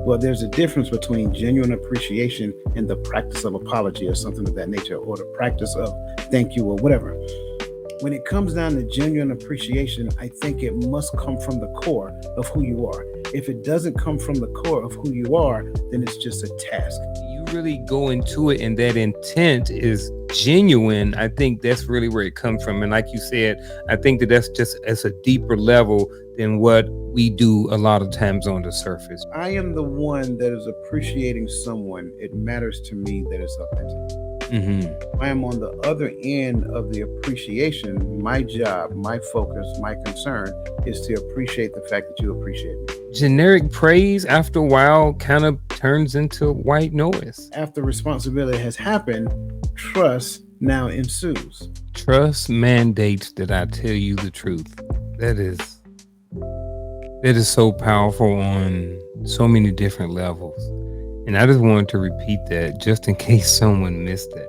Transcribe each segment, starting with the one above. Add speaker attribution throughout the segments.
Speaker 1: Well, there's a difference between genuine appreciation and the practice of apology or something of that nature, or the practice of thank you or whatever. When it comes down to genuine appreciation, I think it must come from the core of who you are. If it doesn't come from the core of who you are, then it's just a task.
Speaker 2: You really go into it and that intent is genuine. I think that's really where it comes from. And like you said, I think that that's just as a deeper level than what we do a lot of times on the surface.
Speaker 1: I am the one that is appreciating someone. It matters to me that it's authentic. I am on the other end of the appreciation. My job, my focus, my concern is to appreciate the fact that you appreciate me.
Speaker 2: Generic praise after a while kind of turns into white noise.
Speaker 1: After responsibility has happened, trust now ensues.
Speaker 2: Trust mandates that I tell you the truth. That is so powerful on so many different levels. And I just wanted to repeat that just in case someone missed that.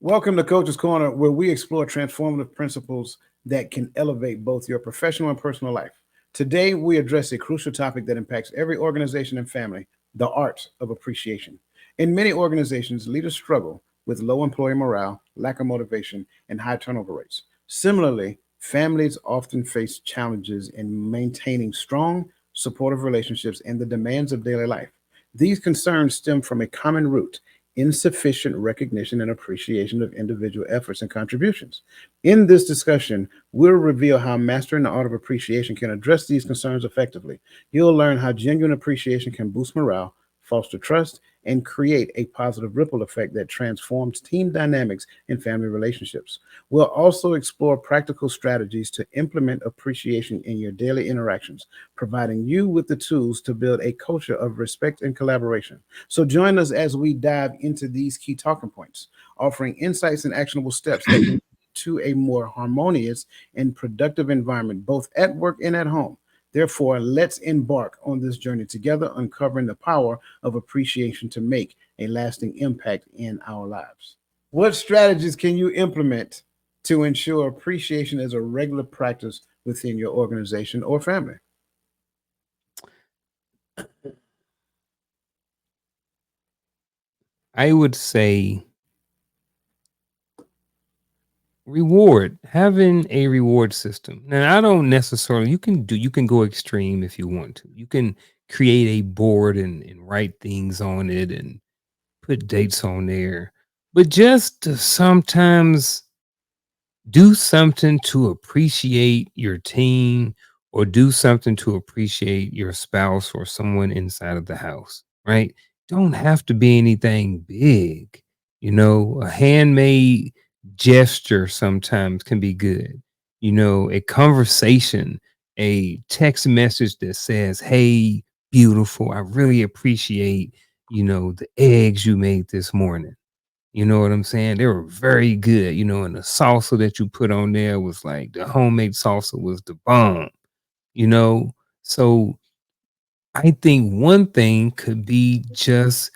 Speaker 1: Welcome to Coach's Corner, where we explore transformative principles that can elevate both your professional and personal life. Today, we address a crucial topic that impacts every organization and family: the art of appreciation. In many organizations, leaders struggle with low employee morale, lack of motivation, and high turnover rates. Similarly, families often face challenges in maintaining strong, supportive relationships and the demands of daily life. These concerns stem from a common root: insufficient recognition and appreciation of individual efforts and contributions. In this discussion, we'll reveal how mastering the art of appreciation can address these concerns effectively. You'll learn how genuine appreciation can boost morale, foster trust, and create a positive ripple effect that transforms team dynamics and family relationships. We'll also explore practical strategies to implement appreciation in your daily interactions, providing you with the tools to build a culture of respect and collaboration. So join us as we dive into these key talking points, offering insights and actionable steps that can lead to a more harmonious and productive environment, both at work and at home. Therefore, let's embark on this journey together, uncovering the power of appreciation to make a lasting impact in our lives. What strategies can you implement to ensure appreciation is a regular practice within your organization or family?
Speaker 2: I would say having a reward system. Now, I don't necessarily, you can go extreme if you want to. You can create a board and write things on it and put dates on there. But just to sometimes do something to appreciate your team or do something to appreciate your spouse or someone inside of the house, right? Don't have to be anything big. A handmade gesture sometimes can be good. A conversation, a text message that says, "Hey, beautiful, I really appreciate, the eggs you made this morning." You know what I'm saying? They were very good, and the salsa that you put on there was like the homemade salsa was the bomb, you know? So I think one thing could be just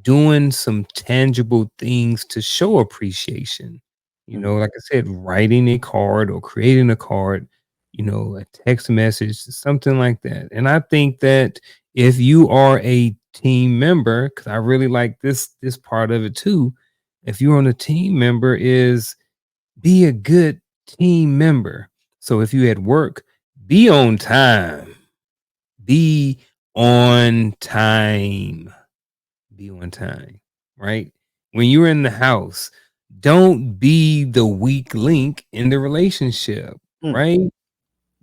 Speaker 2: doing some tangible things to show appreciation. Like I said, writing a card or creating a card, a text message, something like that. And I think that if you are a team member, because I really like this part of it too, if you're on a team member, is be a good team member. So if you at work, be on time. Be on time. Be on time, right? When you're in the house, don't be the weak link in the relationship,
Speaker 1: Mm.
Speaker 2: right?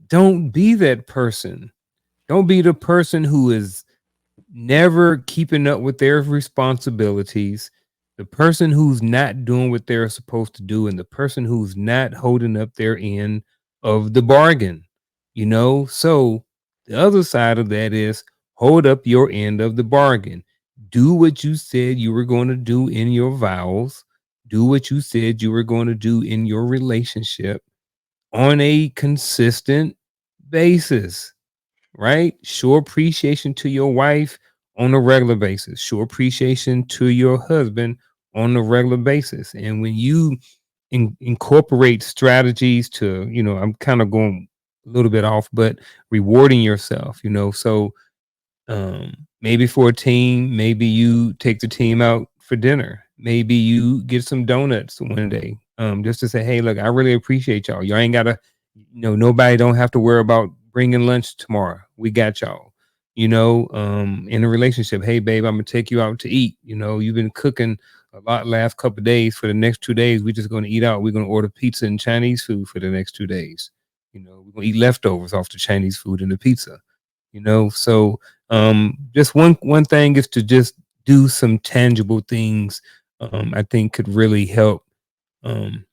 Speaker 2: Don't be that person. Don't be the person who is never keeping up with their responsibilities, the person who's not doing what they're supposed to do, and the person who's not holding up their end of the bargain. So the other side of that is hold up your end of the bargain. Do what you said you were going to do in your vows. Do what you said you were going to do in your relationship on a consistent basis, right? Show appreciation to your wife on a regular basis. Show appreciation to your husband on a regular basis. And when you incorporate strategies to, I'm kind of going a little bit off, but rewarding yourself, so maybe for a team, maybe you take the team out for dinner. Maybe you get some donuts one day, just to say, hey, look, I really appreciate y'all. Y'all ain't gotta, nobody don't have to worry about bringing lunch tomorrow. We got y'all. In a relationship, hey, babe, I'm gonna take you out to eat. You've been cooking a lot last couple of days. For the next 2 days, we're just gonna eat out. We're gonna order pizza and Chinese food for the next 2 days. We're gonna eat leftovers off the Chinese food and the pizza. So just one thing is to just do some tangible things. I think could really help um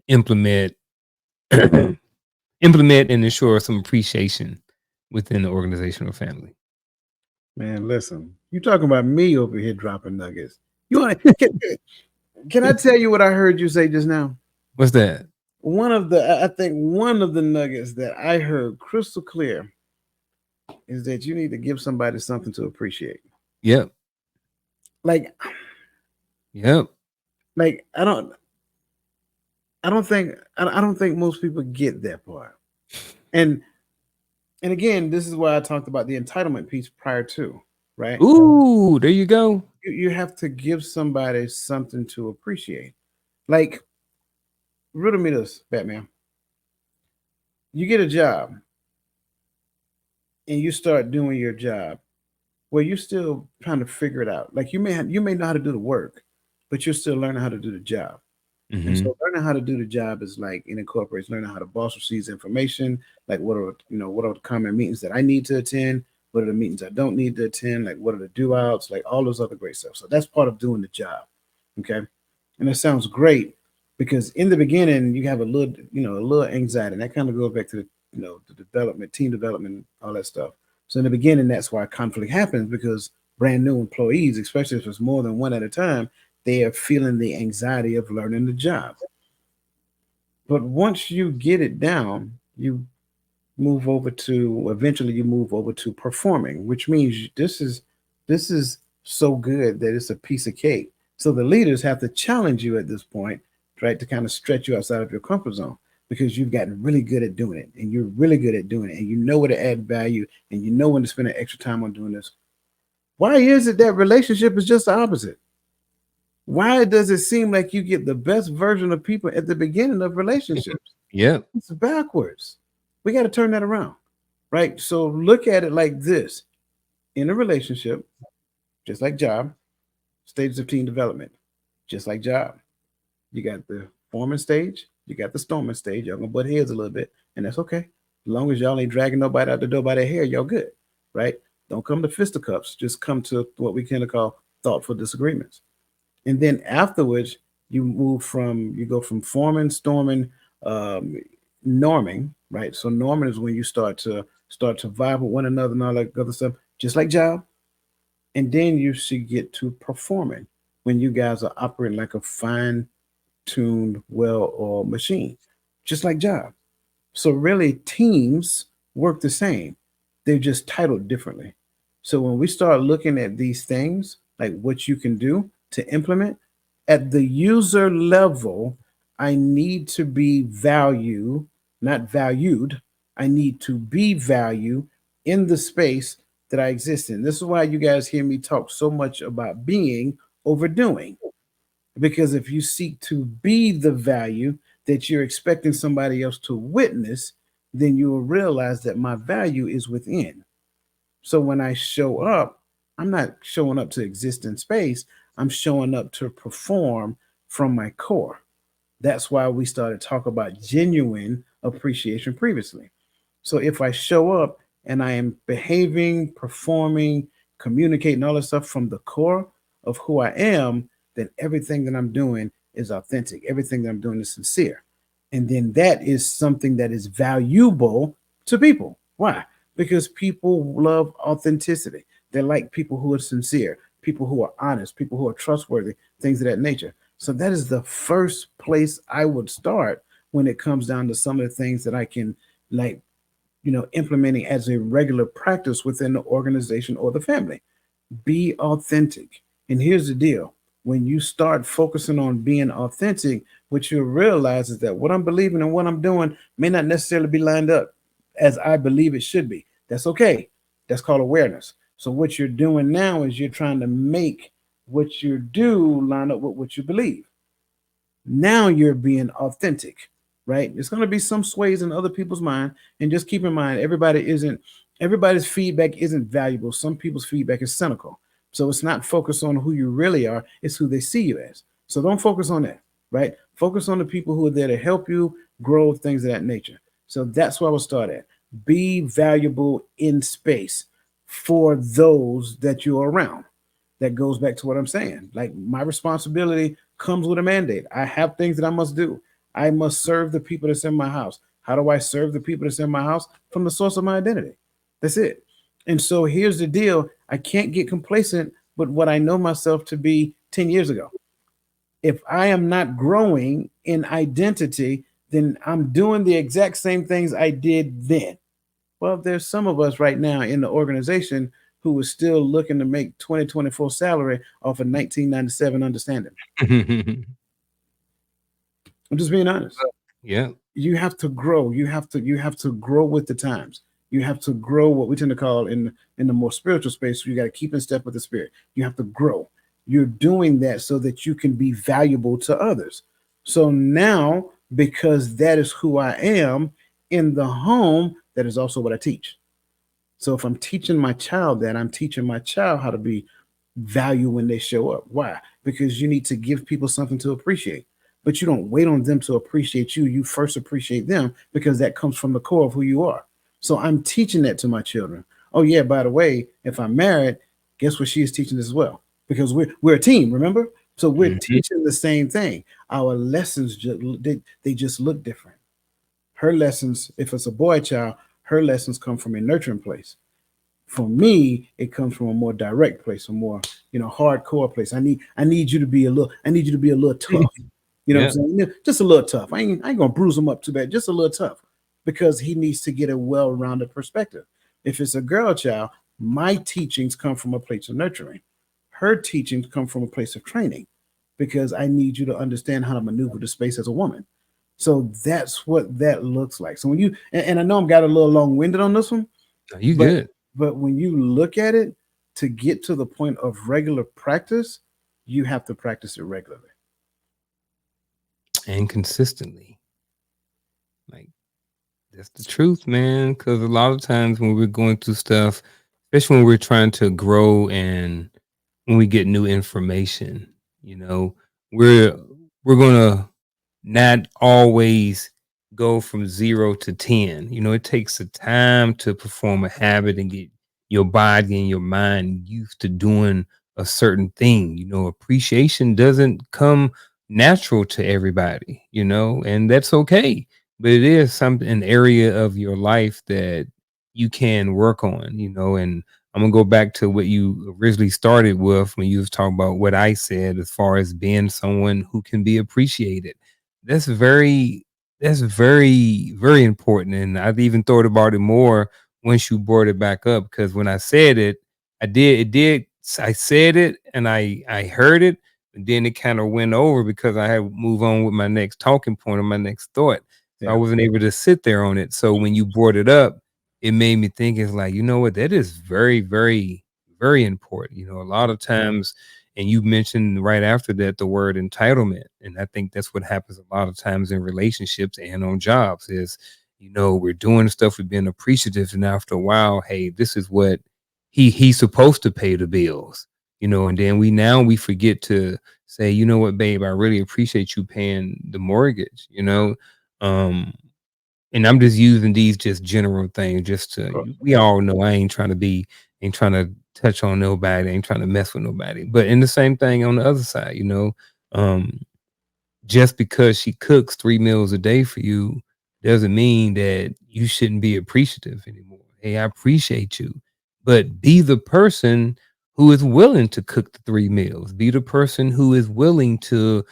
Speaker 2: implement implement and ensure some appreciation within the organizational family.
Speaker 1: Man, listen, you talking about me over here dropping nuggets. You want to? Can I tell you what I heard you say just now?
Speaker 2: What's that?
Speaker 1: I think one of the nuggets that I heard crystal clear is that you need to give somebody something to appreciate.
Speaker 2: Yep.
Speaker 1: Like,
Speaker 2: Yep.
Speaker 1: like I don't think most people get that part. And and again, this is why I talked about the entitlement piece prior to, right?
Speaker 2: Ooh, there you go.
Speaker 1: You have to give somebody something to appreciate. Like, riddle me this, Batman. You get a job and you start doing your job where you're still trying to figure it out. Like you may know how to do the work, but you're still learning how to do the job. And
Speaker 2: Hmm.
Speaker 1: so learning how to do the job is like it incorporates learning how the boss receives information, like what are the common meetings that I need to attend, what are the meetings I don't need to attend, like what are the do outs, like all those other great stuff. So that's part of doing the job. Okay. And it sounds great because in the beginning you have a little anxiety. And that kind of goes back to the development, team development, all that stuff. So in the beginning, that's why conflict happens because brand new employees, especially if it's more than one at a time, they are feeling the anxiety of learning the job. But once you get it down, you move over to performing, which means this is so good that it's a piece of cake. So the leaders have to challenge you at this point, right, to kind of stretch you outside of your comfort zone because you've gotten really good at doing it and you're really good at doing it and you know where to add value and you know when to spend an extra time on doing this. Why is it that relationship is just the opposite? Why does it seem like you get the best version of people at the beginning of relationships?
Speaker 2: Yep.
Speaker 1: It's backwards. We got to turn that around, right? So look at it like this: in a relationship, just like job, stages of team development, just like job. You got the forming stage, you got the storming stage. Y'all gonna butt heads a little bit, and that's okay. As long as y'all ain't dragging nobody out the door by their hair, y'all good, right? Don't come to fisticuffs. Just come to what we kind of call thoughtful disagreements. And then afterwards, you go from forming, storming, um, norming, right? So norming is when you start to vibe with one another and all that other stuff, just like job. And then you should get to performing when you guys are operating like a fine-tuned, well-oiled machine, just like job. So really, teams work the same. They're just titled differently. So when we start looking at these things, like what you can do to implement at the user level, I need to be value, not valued. I need to be value in the space that I exist in. This is why you guys hear me talk so much about being over doing. Because if you seek to be the value that you're expecting somebody else to witness, then you will realize that my value is within. So when I show up, I'm not showing up to exist in space, I'm showing up to perform from my core. That's why we started talking about genuine appreciation previously. So if I show up and I am behaving, performing, communicating all this stuff from the core of who I am, then everything that I'm doing is authentic. Everything that I'm doing is sincere. And then that is something that is valuable to people. Why? Because people love authenticity. They like people who are sincere, people who are honest, people who are trustworthy, things of that nature. So that is the first place I would start when it comes down to some of the things that I can like implementing as a regular practice within the organization or the family. Be authentic. And here's the deal: when you start focusing on being authentic, what you'll realize is that what I'm believing and what I'm doing may not necessarily be lined up as I believe it should be. That's okay. That's called awareness. So, what you're doing now is you're trying to make what you do line up with what you believe. Now you're being authentic, right? There's going to be some sways in other people's mind, and just keep in mind everybody's feedback isn't valuable. Some people's feedback is cynical, so it's not focused on who you really are, it's who they see you as. So don't focus on that, right? Focus on the people who are there to help you grow, things of that nature. So that's where I will start at. Be valuable in space for those that you're around. That goes back to what I'm saying. Like, my responsibility comes with a mandate. I have things that I must do. I must serve the people that's in my house. How do I serve the people that's in my house? From the source of my identity. That's it. And so here's the deal: I can't get complacent with what I know myself to be 10 years ago. If I am not growing in identity, then I'm doing the exact same things I did then. Well, there's some of us right now in the organization who is still looking to make 2024 salary off of 1997 understanding. I'm just being honest.
Speaker 2: Yeah.
Speaker 1: You have to grow. You have to grow with the times. You have to grow, what we tend to call in the more spiritual space. You got to keep in step with the spirit. You have to grow. You're doing that so that you can be valuable to others. So now, because that is who I am in the home, that is also what I teach. So if I'm teaching my child that, I'm teaching my child how to be value when they show up. Why? Because you need to give people something to appreciate. But you don't wait on them to appreciate you. You first appreciate them, because that comes from the core of who you are. So I'm teaching that to my children. Oh yeah, by the way, if I'm married, guess what she is teaching as well? Because we're a team, remember? So we're
Speaker 2: Mhm.
Speaker 1: teaching the same thing. Our lessons they just look different. Her lessons, if it's a boy child, her lessons come from a nurturing place. For me, it comes from a more direct place, a more, hardcore place. I need you to be a little, I need you to be a little tough. You know what
Speaker 2: Yeah.
Speaker 1: I'm saying? Just a little tough. I ain't gonna bruise him up too bad. Just a little tough, because he needs to get a well-rounded perspective. If it's a girl child, my teachings come from a place of nurturing. Her teachings come from a place of training, because I need you to understand how to maneuver the space as a woman. So that's what that looks like. So when you, and I know I'm got a little long-winded on this one,
Speaker 2: No, you
Speaker 1: but
Speaker 2: good.
Speaker 1: when you look at it, to get to the point of regular practice, you have to practice it regularly.
Speaker 2: And consistently. Like, that's the truth, man. Because a lot of times when we're going through stuff, especially when we're trying to grow and when we get new information, you know, we're we're gonna not always go from 0 to 10. It takes a time to perform a habit and get your body and your mind used to doing a certain thing. Appreciation doesn't come natural to everybody, and that's okay. But it is something, an area of your life that you can work on, and I'm gonna go back to what you originally started with when you was talking about what I said as far as being someone who can be appreciated. That's very very important, and I've even thought about it more once you brought it back up, because when I said it, I said it and I heard it, and then it kind of went over because I had move on with my next talking point or my next thought. So I
Speaker 1: Yeah.
Speaker 2: wasn't able to sit there on it. So when you brought it up, it made me think, it's like, you know what, that is very, very, very important. A lot of times, and you mentioned right after that the word entitlement. And I think that's what happens a lot of times in relationships and on jobs is, we're doing stuff, we're being appreciative, and after a while, hey, this is what he's supposed to pay the bills, and then we forget to say, you know what, babe, I really appreciate you paying the mortgage, um and I'm just using these just general things just
Speaker 1: Of
Speaker 2: to,
Speaker 1: course.
Speaker 2: we all know I ain't trying to touch on nobody, ain't trying to mess with nobody. But in the same thing on the other side, um, just because she cooks 3 meals a day for you doesn't mean that you shouldn't be appreciative anymore. Hey, I appreciate you, but be the person who is willing to cook the 3 meals. Be the person who is willing to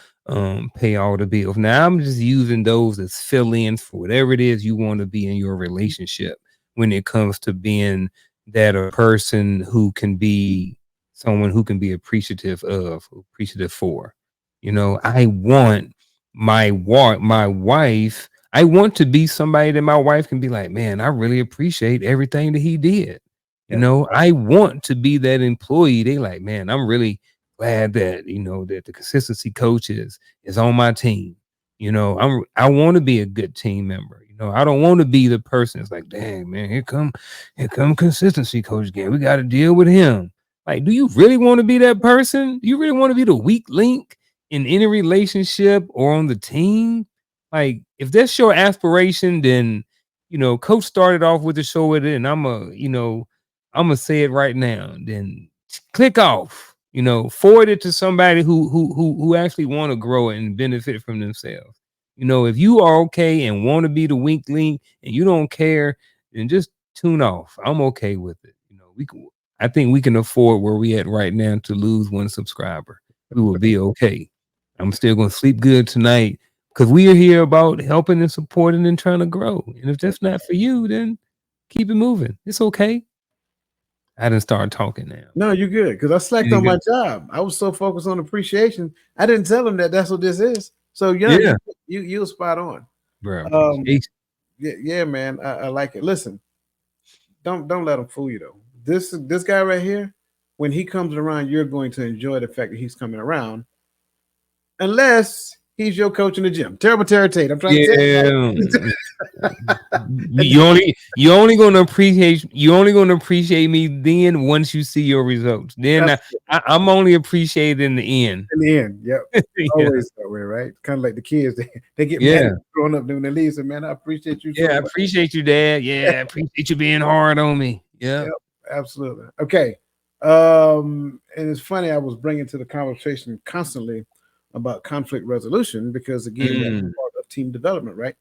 Speaker 2: pay all the bills. Now I'm just using those as fill-ins for whatever it is you want to be in your relationship. when it comes to being that a person who can be someone who can be appreciative of, appreciative for. You know, I want my wife, I want to be somebody that my wife can be like, man, I really appreciate everything that he did. You
Speaker 1: Yep.
Speaker 2: know, I want to be that employee. They like, man, I'm really glad that, you know, that the consistency coach is on my team. You know, I want to be a good team member. You know, I don't want to be the person that's like, dang, man, here come consistency coach again. We got to deal with him. Like, do you really want to be that person? Do you really want to be the weak link in any relationship or on the team? Like, if that's your aspiration, then you know, coach started off with the show with it, and I'm gonna say it right now. Then click off. You know, forward it to somebody who actually want to grow and benefit from themselves. You know, if you are okay and want to be the weak link and you don't care, then just tune off. I'm okay with it. You know, we can. I think we can afford where we at right now to lose one subscriber. We will be okay. I'm still gonna sleep good tonight because we are here about helping and supporting and trying to grow. And if that's not for you, then keep it moving. It's okay. I didn't start talking now.
Speaker 1: No, you're good because I slacked
Speaker 2: You
Speaker 1: on my
Speaker 2: good?
Speaker 1: job. I was so focused on appreciation, I didn't tell them that that's what this is. So yeah,
Speaker 2: Yeah,
Speaker 1: you're spot on.
Speaker 2: bro.
Speaker 1: Um,
Speaker 2: Appreciation.
Speaker 1: yeah, man, I like it. Listen, don't let them fool you though. This guy right here, when he comes around, you're going to enjoy the fact that he's coming around, unless he's your coach in the gym. Terrible Terry Tate. I'm trying to tell
Speaker 2: Yeah.
Speaker 1: you.
Speaker 2: You only gonna appreciate me then once you see your results. Then
Speaker 1: That's
Speaker 2: I'm only appreciated in the end.
Speaker 1: in the end. Yep.
Speaker 2: Yeah.
Speaker 1: Always that way, right? Kind of like the kids, they get mad at
Speaker 2: Yeah.
Speaker 1: you growing up doing the leaves, and man, I appreciate you
Speaker 2: Yeah.
Speaker 1: so
Speaker 2: I
Speaker 1: much.
Speaker 2: appreciate you, Dad. Yeah. I appreciate you being hard on me. Yeah.
Speaker 1: Yep, absolutely. Okay. And it's funny, I was bringing to the conversation constantly about conflict resolution because, again, that's
Speaker 2: Mm.
Speaker 1: part of team development, right?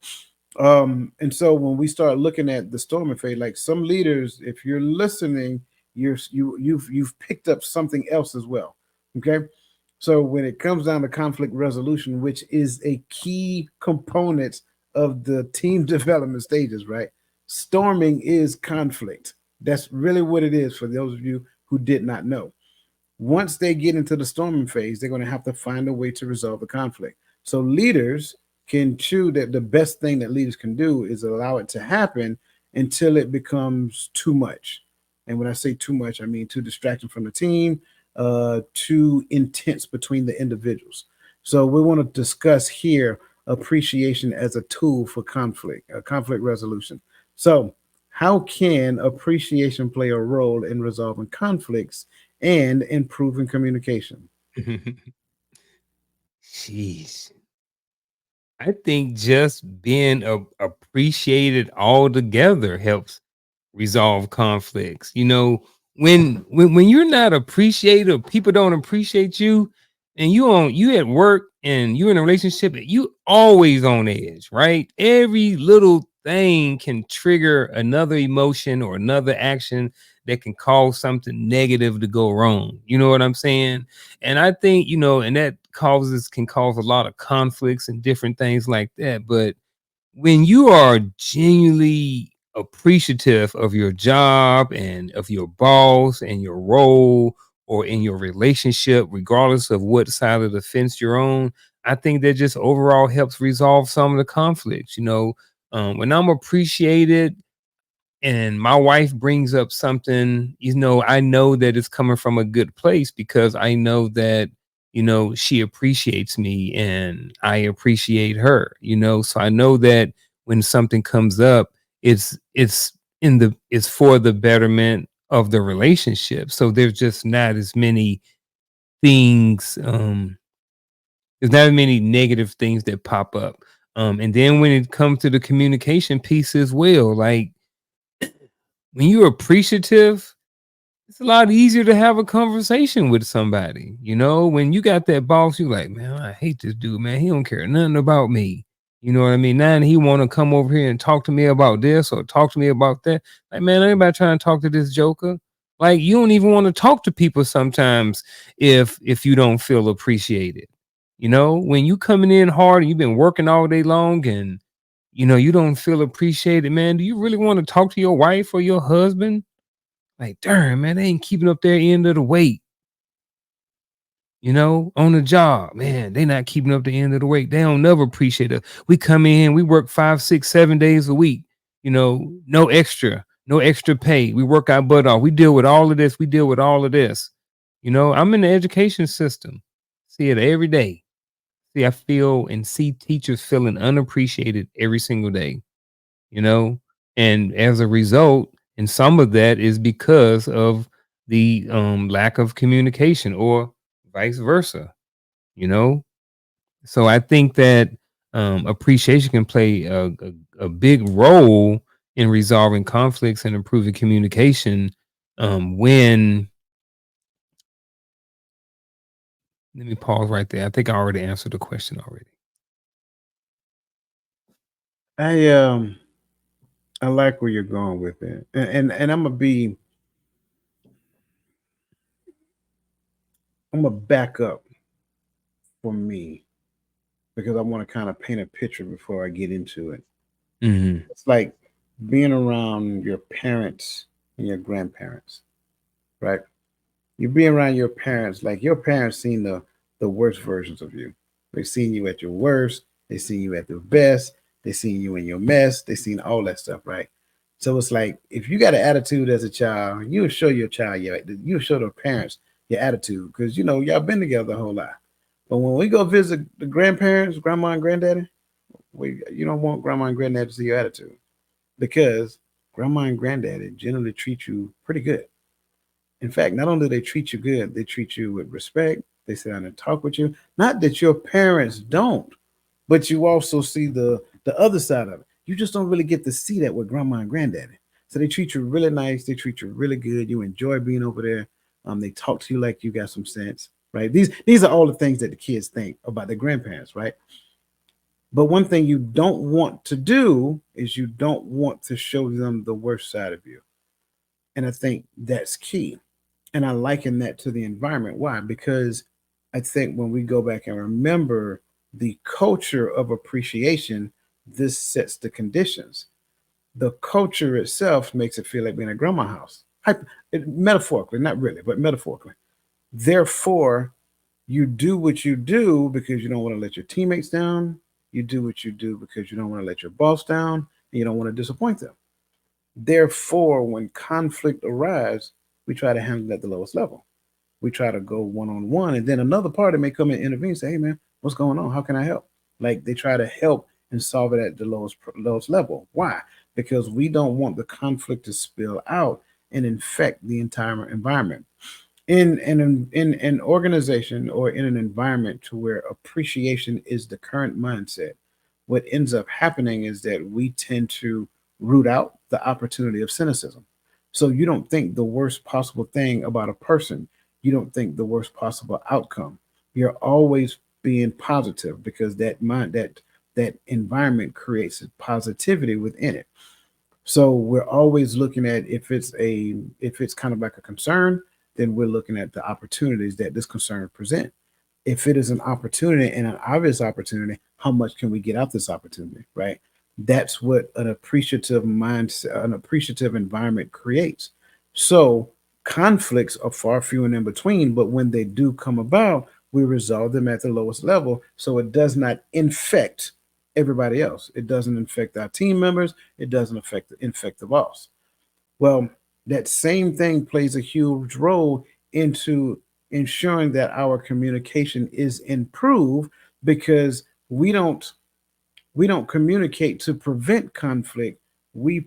Speaker 1: And so when we start looking at the storming phase, like some leaders, if you're listening, you've picked up something else as well. Okay. So when it comes down to conflict resolution, which is a key component of the team development stages, right? Storming is conflict. That's really what it is for those of you who did not know. Once they get into the storming phase, they're going to have to find a way to resolve the conflict. So leaders can choose that the best thing that leaders can do is allow it to happen until it becomes too much. And when I say too much, I mean too distracting from the team, too intense between the individuals. So we want to discuss here appreciation as a tool for conflict resolution. So how can appreciation play a role in resolving conflicts and improving communication?
Speaker 2: Jeez. I think just being appreciated all together helps resolve conflicts. You know, when you're not appreciated, people don't appreciate you, and you at work and you in a relationship, you always on edge, right? Every little thing can trigger another emotion or another action that can cause something negative to go wrong. You know what I'm saying? And I think, you know, and that can cause a lot of conflicts and different things like that. But when you are genuinely appreciative of your job and of your boss and your role or in your relationship, regardless of what side of the fence you're on, I think that just overall helps resolve some of the conflicts. You know, when I'm appreciated and my wife brings up something, you know, I know that it's coming from a good place because I know that, you know, she appreciates me and I appreciate her, you know. So I know that when something comes up, it's for the betterment of the relationship. So there's just not as many things, there's not as many negative things that pop up. And then when it comes to the communication piece as well, like when you're appreciative, it's a lot easier to have a conversation with somebody. You know, when you got that boss, you like, man, I hate this dude, man. He don't care nothing about me. You know what I mean? Now he want to come over here and talk to me about this or talk to me about that. Like, man, anybody trying to talk to this joker? Like, you don't even want to talk to people sometimes if you don't feel appreciated. You know, when you coming in hard and you've been working all day long and you don't feel appreciated, man. Do you really want to talk to your wife or your husband? Like, darn, man, they ain't keeping up their end of the weight. On the job, man, they not keeping up the end of the weight. They don't never appreciate it. We come in, we work 5, 6, 7 days a week. No extra pay. We work our butt off. We deal with all of this. We deal with all of this. I'm in the education system. See it every day. See, I feel and see teachers feeling unappreciated every single day. you know and as a result, and some of that is because of the lack of communication, or vice versa. you know so I think that appreciation can play a big role in resolving conflicts and improving communication. When Let me pause right there. I think I already answered the question already.
Speaker 1: I I like where you're going with it, and I'm gonna back up for me because I want to kind of paint a picture before I get into it.
Speaker 2: Hmm.
Speaker 1: It's like being around your parents and your grandparents, right? You be around your parents, like your parents seen the worst versions of you. They've seen you at your worst, they seen you at the best, they seen you in your mess, they seen all that stuff, right? So it's like if you got an attitude as a child, you'll show your child you'll show the parents your attitude because y'all been together a whole lot. But when we go visit the grandparents, grandma and granddaddy, you don't want grandma and granddaddy to see your attitude because grandma and granddaddy generally treat you pretty good. In fact, not only do they treat you good, they treat you with respect. They sit down and talk with you. Not that your parents don't, but you also see the other side of it. You just don't really get to see that with grandma and granddaddy. So they treat you really nice. They treat you really good. You enjoy being over there. They talk to you like you got some sense, right? These are all the things that the kids think about their grandparents, right? But one thing you don't want to do is you don't want to show them the worst side of you. And I think that's key. And I liken that to the environment. Why? Because I think when we go back and remember the culture of appreciation, this sets the conditions. The culture itself makes it feel like being a grandma house. Metaphorically, not really, but metaphorically. Therefore, you do what you do because you don't want to let your teammates down. You do what you do because you don't want to let your boss down, and you don't want to disappoint them. Therefore, when conflict arises, we try to handle it at the lowest level. We try to go one on one, and then another party may come and intervene and say, "Hey, man, what's going on? How can I help?" Like they try to help and solve it at the lowest level. Why? Because we don't want the conflict to spill out and infect the entire environment. In an organization or in an environment to where appreciation is the current mindset, what ends up happening is that we tend to root out the opportunity of cynicism. So you don't think the worst possible thing about a person, you don't think the worst possible outcome. You're always being positive because that environment creates positivity within it. So we're always looking at if it's kind of like a concern, then we're looking at the opportunities that this concern present. If it is an opportunity and an obvious opportunity, how much can we get out this opportunity, right? That's what an appreciative mindset, an appreciative environment creates. So conflicts are far few and in between, but when they do come about, we resolve them at the lowest level so it does not infect everybody else. It doesn't infect our team members. It doesn't infect the boss. Well, that same thing plays a huge role into ensuring that our communication is improved because we don't communicate to prevent conflict. We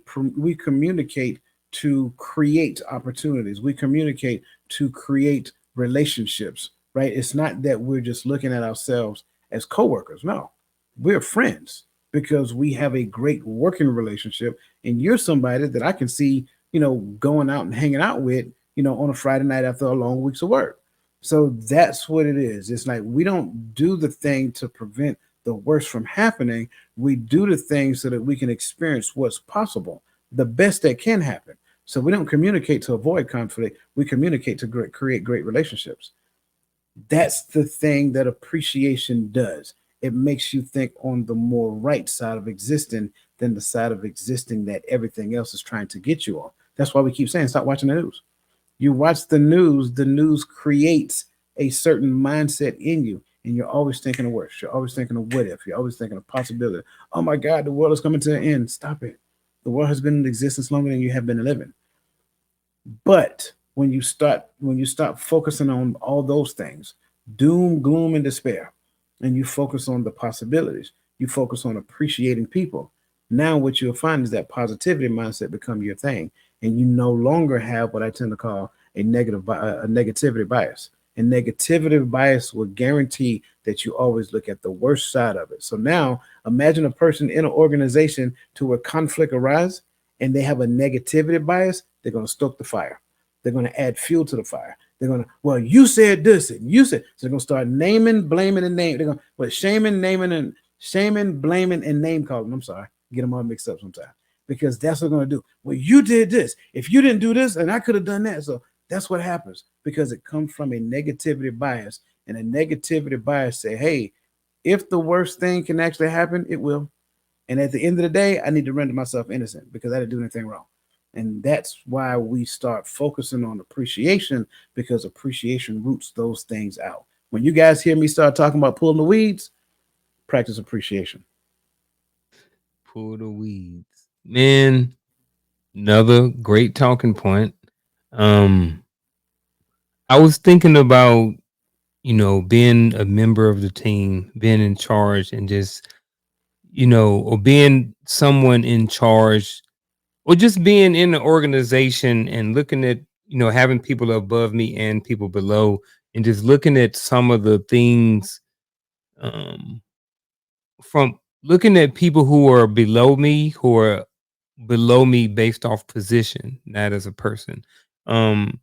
Speaker 1: communicate to create opportunities. We communicate to create relationships. Right? It's not that we're just looking at ourselves as coworkers. No, we're friends because we have a great working relationship, and you're somebody that I can see, going out and hanging out with, on a Friday night after a long week's of work. So that's what it is. It's like we don't do the thing to prevent the worst from happening. We do the things so that we can experience what's possible, the best that can happen. So we don't communicate to avoid conflict. We communicate to create great relationships. That's the thing that appreciation does. it makes you think on the more right side of existing than the side of existing that everything else is trying to get you on. That's why we keep saying stop watching the news. You watch the news creates a certain mindset in you, and you're always thinking of worse. You're always thinking of what if. You're always thinking of possibility. Oh my God, the world is coming to an end. Stop it. The world has been in existence longer than you have been living. But when you start focusing on all those things, doom, gloom, and despair, and you focus on the possibilities, you focus on appreciating people. Now what you'll find is that positivity mindset become your thing, and you no longer have what I tend to call a negativity bias. And negativity bias will guarantee that you always look at the worst side of it. So now imagine a person in an organization to where conflict arises and they have a negativity bias, they're going to stoke the fire. They're going to add fuel to the fire. They're going to, well, you said this and you said, so they're going to start naming, blaming, and name. They're going to, well, shaming, blaming, and name calling. I'm sorry, get them all mixed up sometimes because that's what they're going to do. Well, you did this. If you didn't do this, and I could have done that. So that's what happens because it comes from a negativity bias, and a negativity bias say, hey, if the worst thing can actually happen, it will. And at the end of the day, I need to render myself innocent because I didn't do anything wrong. And that's why we start focusing on appreciation because appreciation roots those things out. When you guys hear me start talking about pulling the weeds, practice appreciation.
Speaker 2: Pull the weeds. Man, another great talking point. Um, I was thinking about, being a member of the team, being in charge and just, or being someone in charge or just being in the organization and looking at, having people above me and people below and just looking at some of the things um from looking at people who are below me based off position, not as a person. Um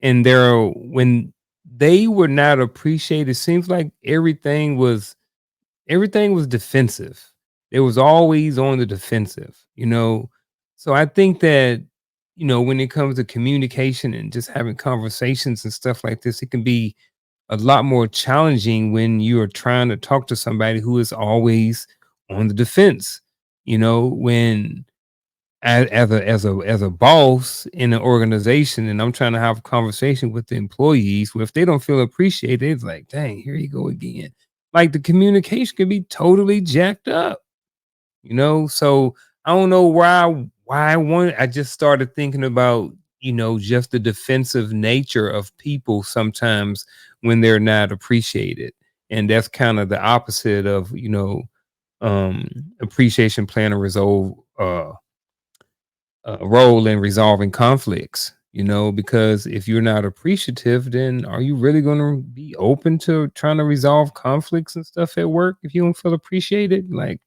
Speaker 2: and there when they were not appreciated, seems like everything was defensive. It was always on the defensive. So I think that, when it comes to communication and just having conversations and stuff like this, it can be a lot more challenging when you are trying to talk to somebody who is always on the defense. When as a boss in an organization and I'm trying to have a conversation with the employees, where if they don't feel appreciated, it's like, dang, here you go again. Like the communication can be totally jacked up. So I don't know I just started thinking about, just the defensive nature of people sometimes when they're not appreciated. And that's kind of the opposite of, um appreciation, plan, and resolve role in resolving conflicts. Because if you're not appreciative, then are you really going to be open to trying to resolve conflicts and stuff at work if you don't feel appreciated? Like,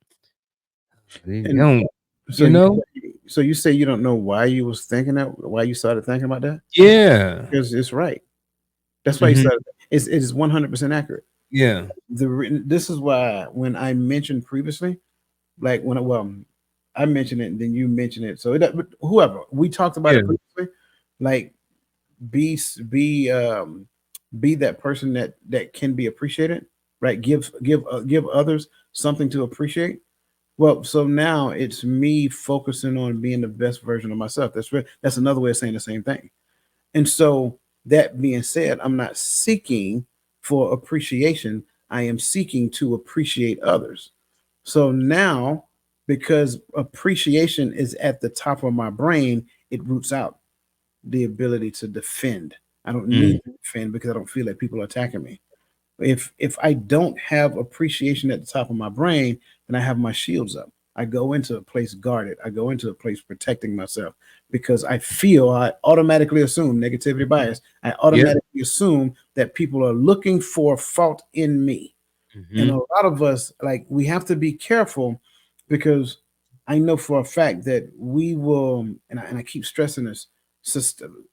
Speaker 2: you
Speaker 1: And
Speaker 2: don't,
Speaker 1: so
Speaker 2: you
Speaker 1: you
Speaker 2: know?
Speaker 1: so you say you don't know why you was thinking that, why you started thinking about that?
Speaker 2: Yeah.
Speaker 1: Because it's right. That's why you
Speaker 2: Mhm.
Speaker 1: started. It is 100% accurate.
Speaker 2: Yeah.
Speaker 1: This is why when I mentioned previously, like when I mentioned it and then you mentioned it. So whoever we talked about
Speaker 2: Yeah.
Speaker 1: it previously, like be be um be that person that can be appreciated, right? Give others something to appreciate. Well, so now it's me focusing on being the best version of myself. That's another way of saying the same thing. And so that being said, I'm not seeking for appreciation. I am seeking to appreciate others. So now, because appreciation is at the top of my brain, it roots out the ability to defend. I don't
Speaker 2: Mm.
Speaker 1: need to defend because I don't feel like people are attacking me. If I don't have appreciation at the top of my brain, then I have my shields up. I go into a place guarded. I go into a place protecting myself because I automatically assume negativity bias. I
Speaker 2: Yep.
Speaker 1: automatically assume that people are looking for fault in me. And a
Speaker 2: Mhm.
Speaker 1: lot of us, like, we have to be careful because I know for a fact that we will, and I keep stressing this, system,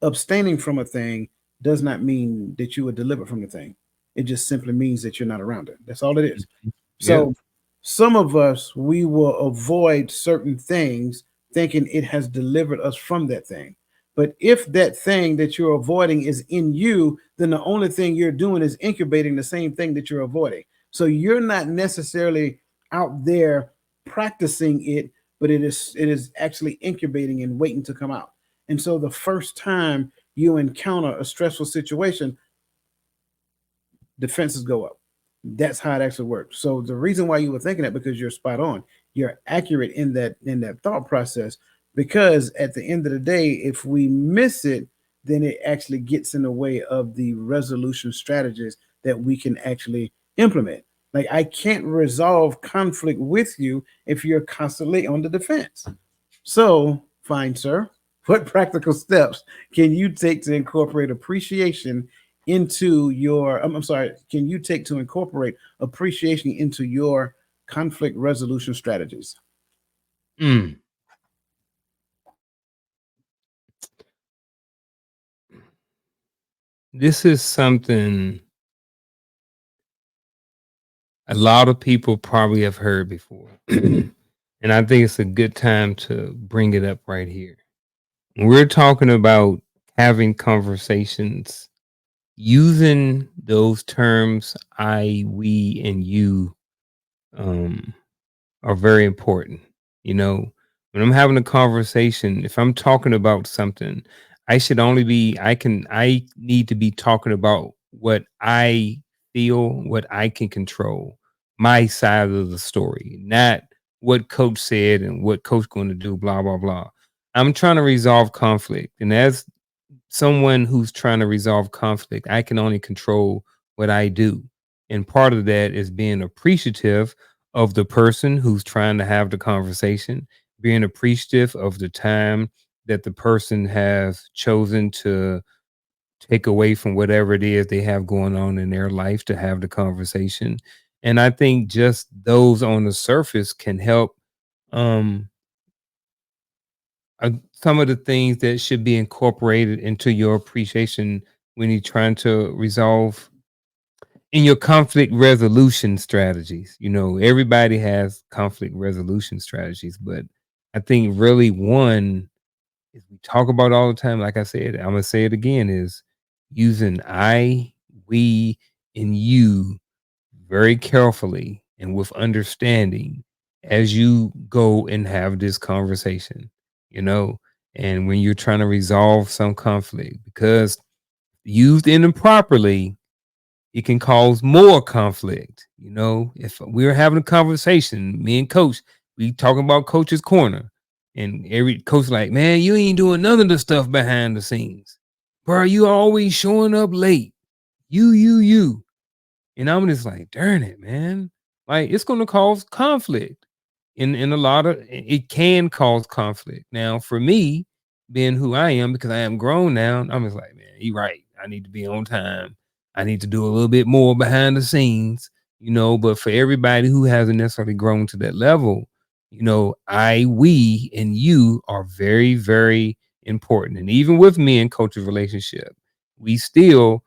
Speaker 1: abstaining from a thing does not mean that you would deliver from the thing. It just simply means that you're not around it. That's all it is.
Speaker 2: Mhm. Yep.
Speaker 1: So some of us, we will avoid certain things thinking it has delivered us from that thing. But if that thing that you're avoiding is in you, then the only thing you're doing is incubating the same thing that you're avoiding. So you're not necessarily out there practicing it, but it is actually incubating and waiting to come out. And so the first time you encounter a stressful situation, defenses go up. That's how it actually works. So the reason why you were thinking that, because you're spot on. You're accurate in that thought process, because at the end of the day, if we miss it, then it actually gets in the way of the resolution strategies that we can actually implement. Like, I can't resolve conflict with you if you're constantly on the defense. So, fine, sir, what practical steps can you take to incorporate appreciation into your, I'm sorry, can you take to incorporate appreciation into your conflict resolution strategies?
Speaker 2: Mm. This is something a lot of people probably have heard before. And I think it's a good time to bring it up right here. We're talking about having conversations using those terms I, we, and you um, are very important. You know, when I'm having a conversation, if I'm talking about something, I need to be talking about what I feel, what I can control, my side of the story, not what coach said and what coach going to do, blah, blah, blah. I'm trying to resolve conflict. And as someone who's trying to resolve conflict, I can only control what I do. And part of that is being appreciative of the person who's trying to have the conversation, being appreciative of the time that the person has chosen to take away from whatever it is they have going on in their life to have the conversation. And I think just those on the surface can help um some of the things that should be incorporated into your appreciation when you're trying to resolve in your conflict resolution strategies. You know, everybody has conflict resolution strategies, but I think really one is we talk about all the time. Like I said, I'm gonna say it again: is using I, we, and you very carefully and with understanding as you go and have this conversation, you know, and when you're trying to resolve some conflict, because used improperly, it can cause more conflict. You know, if we're having a conversation, me and coach, we talking about coach's corner, and every coach like, man, you ain't doing none of the stuff behind the scenes. Bro, you always showing up late. You. And I'm just like, darn it, man. Like it's gonna cause conflict. In a lot of it can cause conflict. Now, for me, being who I am, because I am grown now, I'm just like, man, you're right. I need to be on time. I need to do a little bit more behind the scenes, you know. But for everybody who hasn't necessarily grown to that level, you know, I, we, and you are very, very important. And even with me and coach's relationship, we still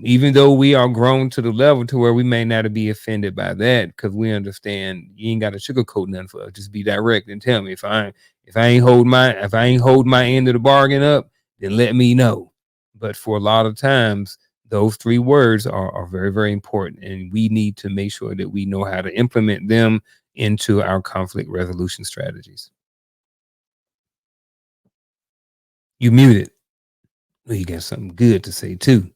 Speaker 2: even though we are grown to the level to where we may not be offended by that, because we understand you ain't got to sugarcoat nothing for us. Just be direct and tell me if I ain't hold my end of the bargain up, then let me know. But for a lot of times, those three words are very, very important, and we need to make sure that we know how to implement them into our conflict resolution strategies. You muted. Well, you got something good to say too.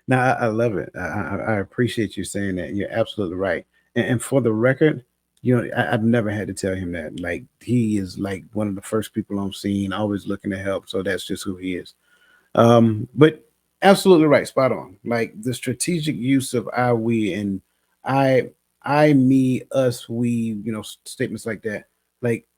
Speaker 1: Now, I love it. I appreciate you saying that. You're absolutely right. And for the record, I've never had to tell him that. Like, he is like one of the first people I'm seeing, always looking to help. So that's just who he is. But absolutely right, spot on. Like the strategic use of I, we, and I, me, us, we, statements like that. Like,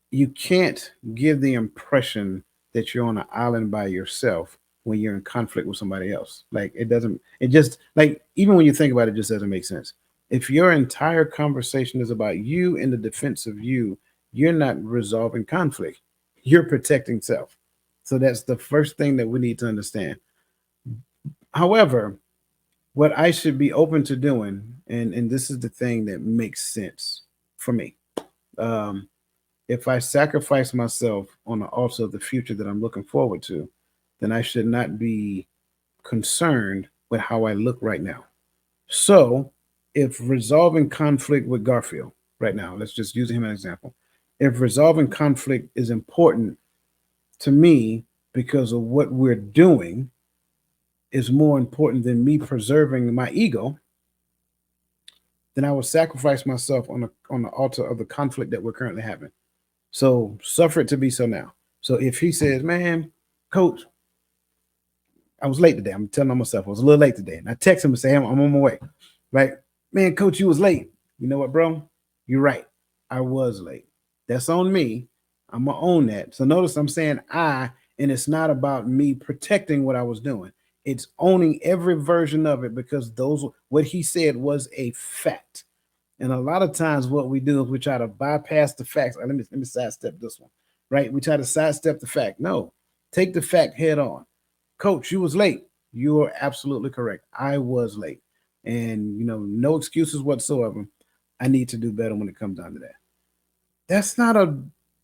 Speaker 1: you can't give the impression that you're on an island by yourself when you're in conflict with somebody else. Like, it doesn't, it just, like, even when you think about it, it just doesn't make sense. If your entire conversation is about you in the defense of you, you're not resolving conflict, you're protecting self. So that's the first thing that we need to understand. However, what I should be open to doing, and this is the thing that makes sense for me. Um, if I sacrifice myself on the altar of the future that I'm looking forward to, then I should not be concerned with how I look right now. So if resolving conflict with Garfield right now, let's just use him as an example. If resolving conflict is important to me because of what we're doing is more important than me preserving my ego, then I will sacrifice myself on the altar of the conflict that we're currently having. So suffer it to be so now. So if he says, "Man, coach, I was late today," I'm telling on myself I was a little late today, and I text him and say, I'm on my way. Right, man, coach, you was late. You know what, bro? You're right. I was late. That's on me. I'm gonna own that. So notice I'm saying I, and it's not about me protecting what I was doing. It's owning every version of it because those what he said was a fact. And a lot of times, what we do is we try to bypass the facts. Let me sidestep this one, right? We try to sidestep the fact. No, take the fact head on. Coach, you was late. You are absolutely correct. I was late, and no excuses whatsoever. I need to do better when it comes down to that. That's not a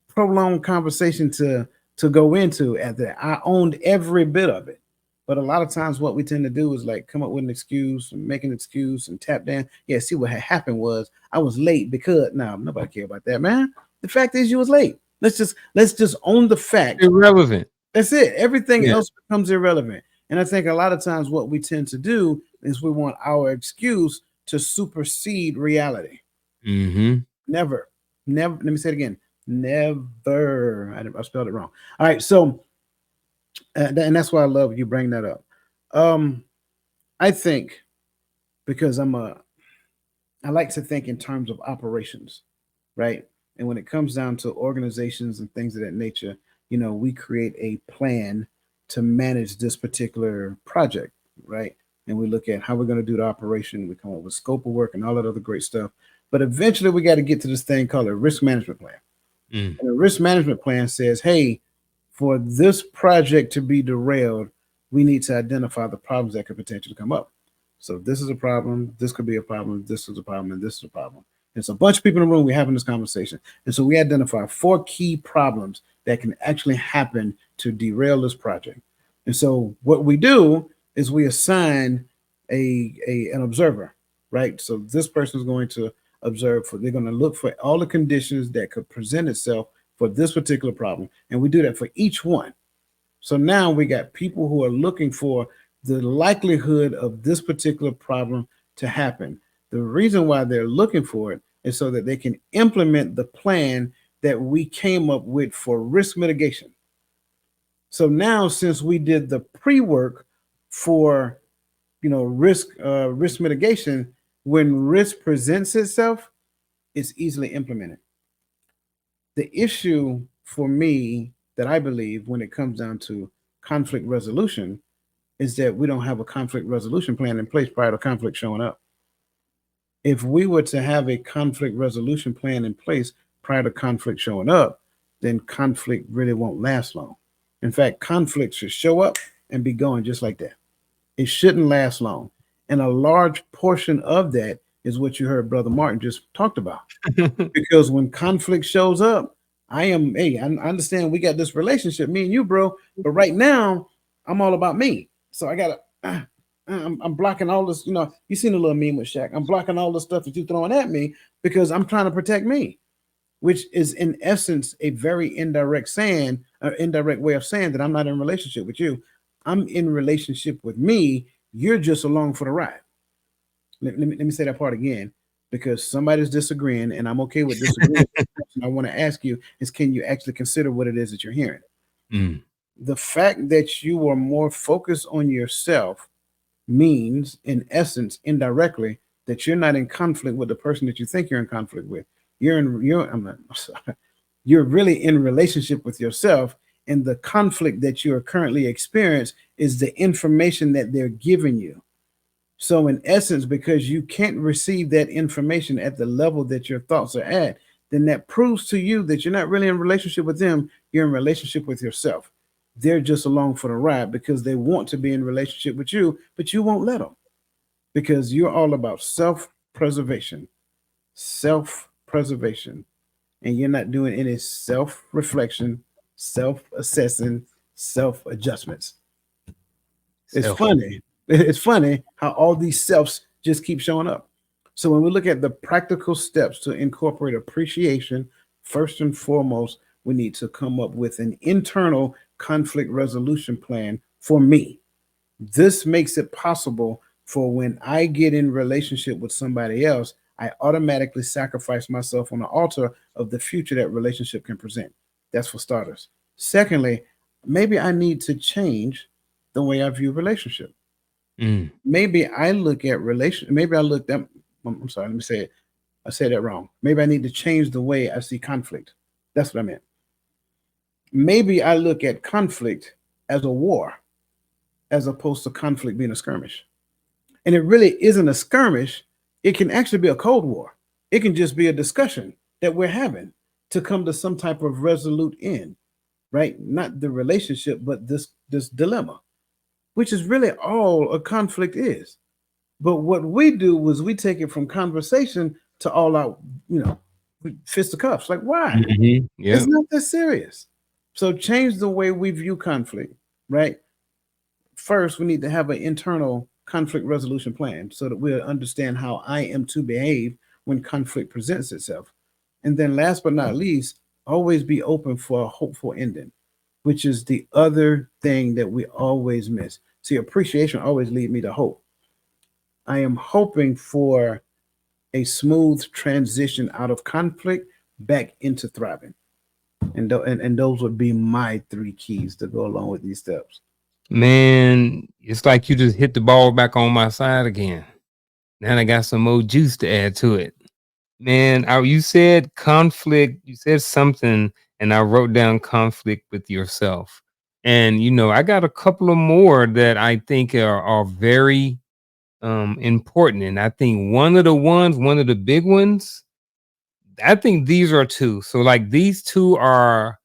Speaker 1: prolonged conversation to go into at that. I owned every bit of it. But a lot of times what we tend to do is like come up with an excuse and make an excuse and tap down. Yeah, see what had happened was I was late because now nobody care about that, man. The fact is you was late. Let's just own the fact.
Speaker 2: Irrelevant.
Speaker 1: That's it. Everything
Speaker 2: Yeah.
Speaker 1: else becomes irrelevant. And I think a lot of times what we tend to do is we want our excuse to supersede reality.
Speaker 2: Mm-hmm.
Speaker 1: Never, never. Let me say it again. Never. I spelled it wrong. All right. So, and that's why I love you bring that up. Um, I think because I like to think in terms of operations, right? And when it comes down to organizations and things of that nature, we create a plan to manage this particular project, right? And we look at how we're going to do the operation. We come up with scope of work and all that other great stuff. But eventually, we got to get to this thing called a risk management plan.
Speaker 2: Mm.
Speaker 1: And a risk management plan says, hey, for this project to be derailed, we need to identify the problems that could potentially come up. So this is a problem, this could be a problem, this is a problem, and this is a problem. It's a bunch of people in the room, we're having this conversation. And so we identify 4 key problems that can actually happen to derail this project. And so what we do is we assign an observer, right? So this person is going to observe they're going to look for all the conditions that could present itself for this particular problem. And we do that for each one. So now we got people who are looking for the likelihood of this particular problem to happen. The reason why they're looking for it is so that they can implement the plan that we came up with for risk mitigation. So now, since we did the pre-work for risk mitigation, when risk presents itself, it's easily implemented. The issue for me that I believe when it comes down to conflict resolution is that we don't have a conflict resolution plan in place prior to conflict showing up. If we were to have a conflict resolution plan in place prior to conflict showing up, then conflict really won't last long. In fact, conflict should show up and be gone just like that. It shouldn't last long. And a large portion of that is what you heard Brother Martin just talked about. Because when conflict shows up, I understand we got this relationship, me and you, bro. But right now, I'm all about me. So I gotta, I'm blocking all this. You seen a little meme with Shaq. I'm blocking all the stuff that you're throwing at me because I'm trying to protect me, which is in essence a very indirect way of saying that I'm not in relationship with you. I'm in relationship with me. You're just along for the ride. Let me say that part again because somebody's disagreeing and I'm okay with disagreeing. I want to ask you is can you actually consider what it is that you're hearing?
Speaker 2: Mm.
Speaker 1: The fact that you are more focused on yourself means, in essence, indirectly, that you're not in conflict with the person that you think you're in conflict with. I'm sorry, you're really in relationship with yourself, and the conflict that you are currently experiencing is the information that they're giving you. So, in essence, because you can't receive that information at the level that your thoughts are at, then that proves to you that you're not really in relationship with them. You're in relationship with yourself. They're just along for the ride because they want to be in relationship with you, but you won't let them because you're all about self preservation, and you're not doing any self reflection, self assessing, self adjustments. It's
Speaker 2: Self.
Speaker 1: funny. It's funny how all these selves just keep showing up. So when we look at the practical steps to incorporate appreciation, first and foremost, we need to come up with an internal conflict resolution plan for me. This makes it possible for when I get in relationship with somebody else, I automatically sacrifice myself on the altar of the future that relationship can present. That's for starters. Secondly, maybe I need to change the way I view relationship.
Speaker 2: Mm.
Speaker 1: Maybe I look at relation. Maybe I look at. I'm sorry. Let me say it. I said that wrong. Maybe I need to change the way I see conflict. That's what I meant. Maybe I look at conflict as a war, as opposed to conflict being a skirmish. And it really isn't a skirmish. It can actually be a cold war. It can just be a discussion that we're having to come to some type of resolute end, right? Not the relationship, but this dilemma, which is really all a conflict is. But what we do was we take it from conversation to all out, you know, fisticuffs. Like, why?
Speaker 2: Mhm.
Speaker 1: It's
Speaker 2: Yep.
Speaker 1: not that serious. So change the way we view conflict, right? First, we need to have an internal conflict resolution plan so that we'll understand how I am to behave when conflict presents itself. And then, last but not least, always be open for a hopeful ending, which is the other thing that we always miss. See, appreciation always lead me to hope. I am hoping for a smooth transition out of conflict back into thriving. And those would be my three keys to go along with these steps.
Speaker 2: Man, it's like you just hit the ball back on my side again. Now I got some more juice to add to it. Man, you said conflict, you said something, and I wrote down conflict with yourself. And I got a couple of more that I think are very important. And I think one of the big ones, I think these are two. So like these two are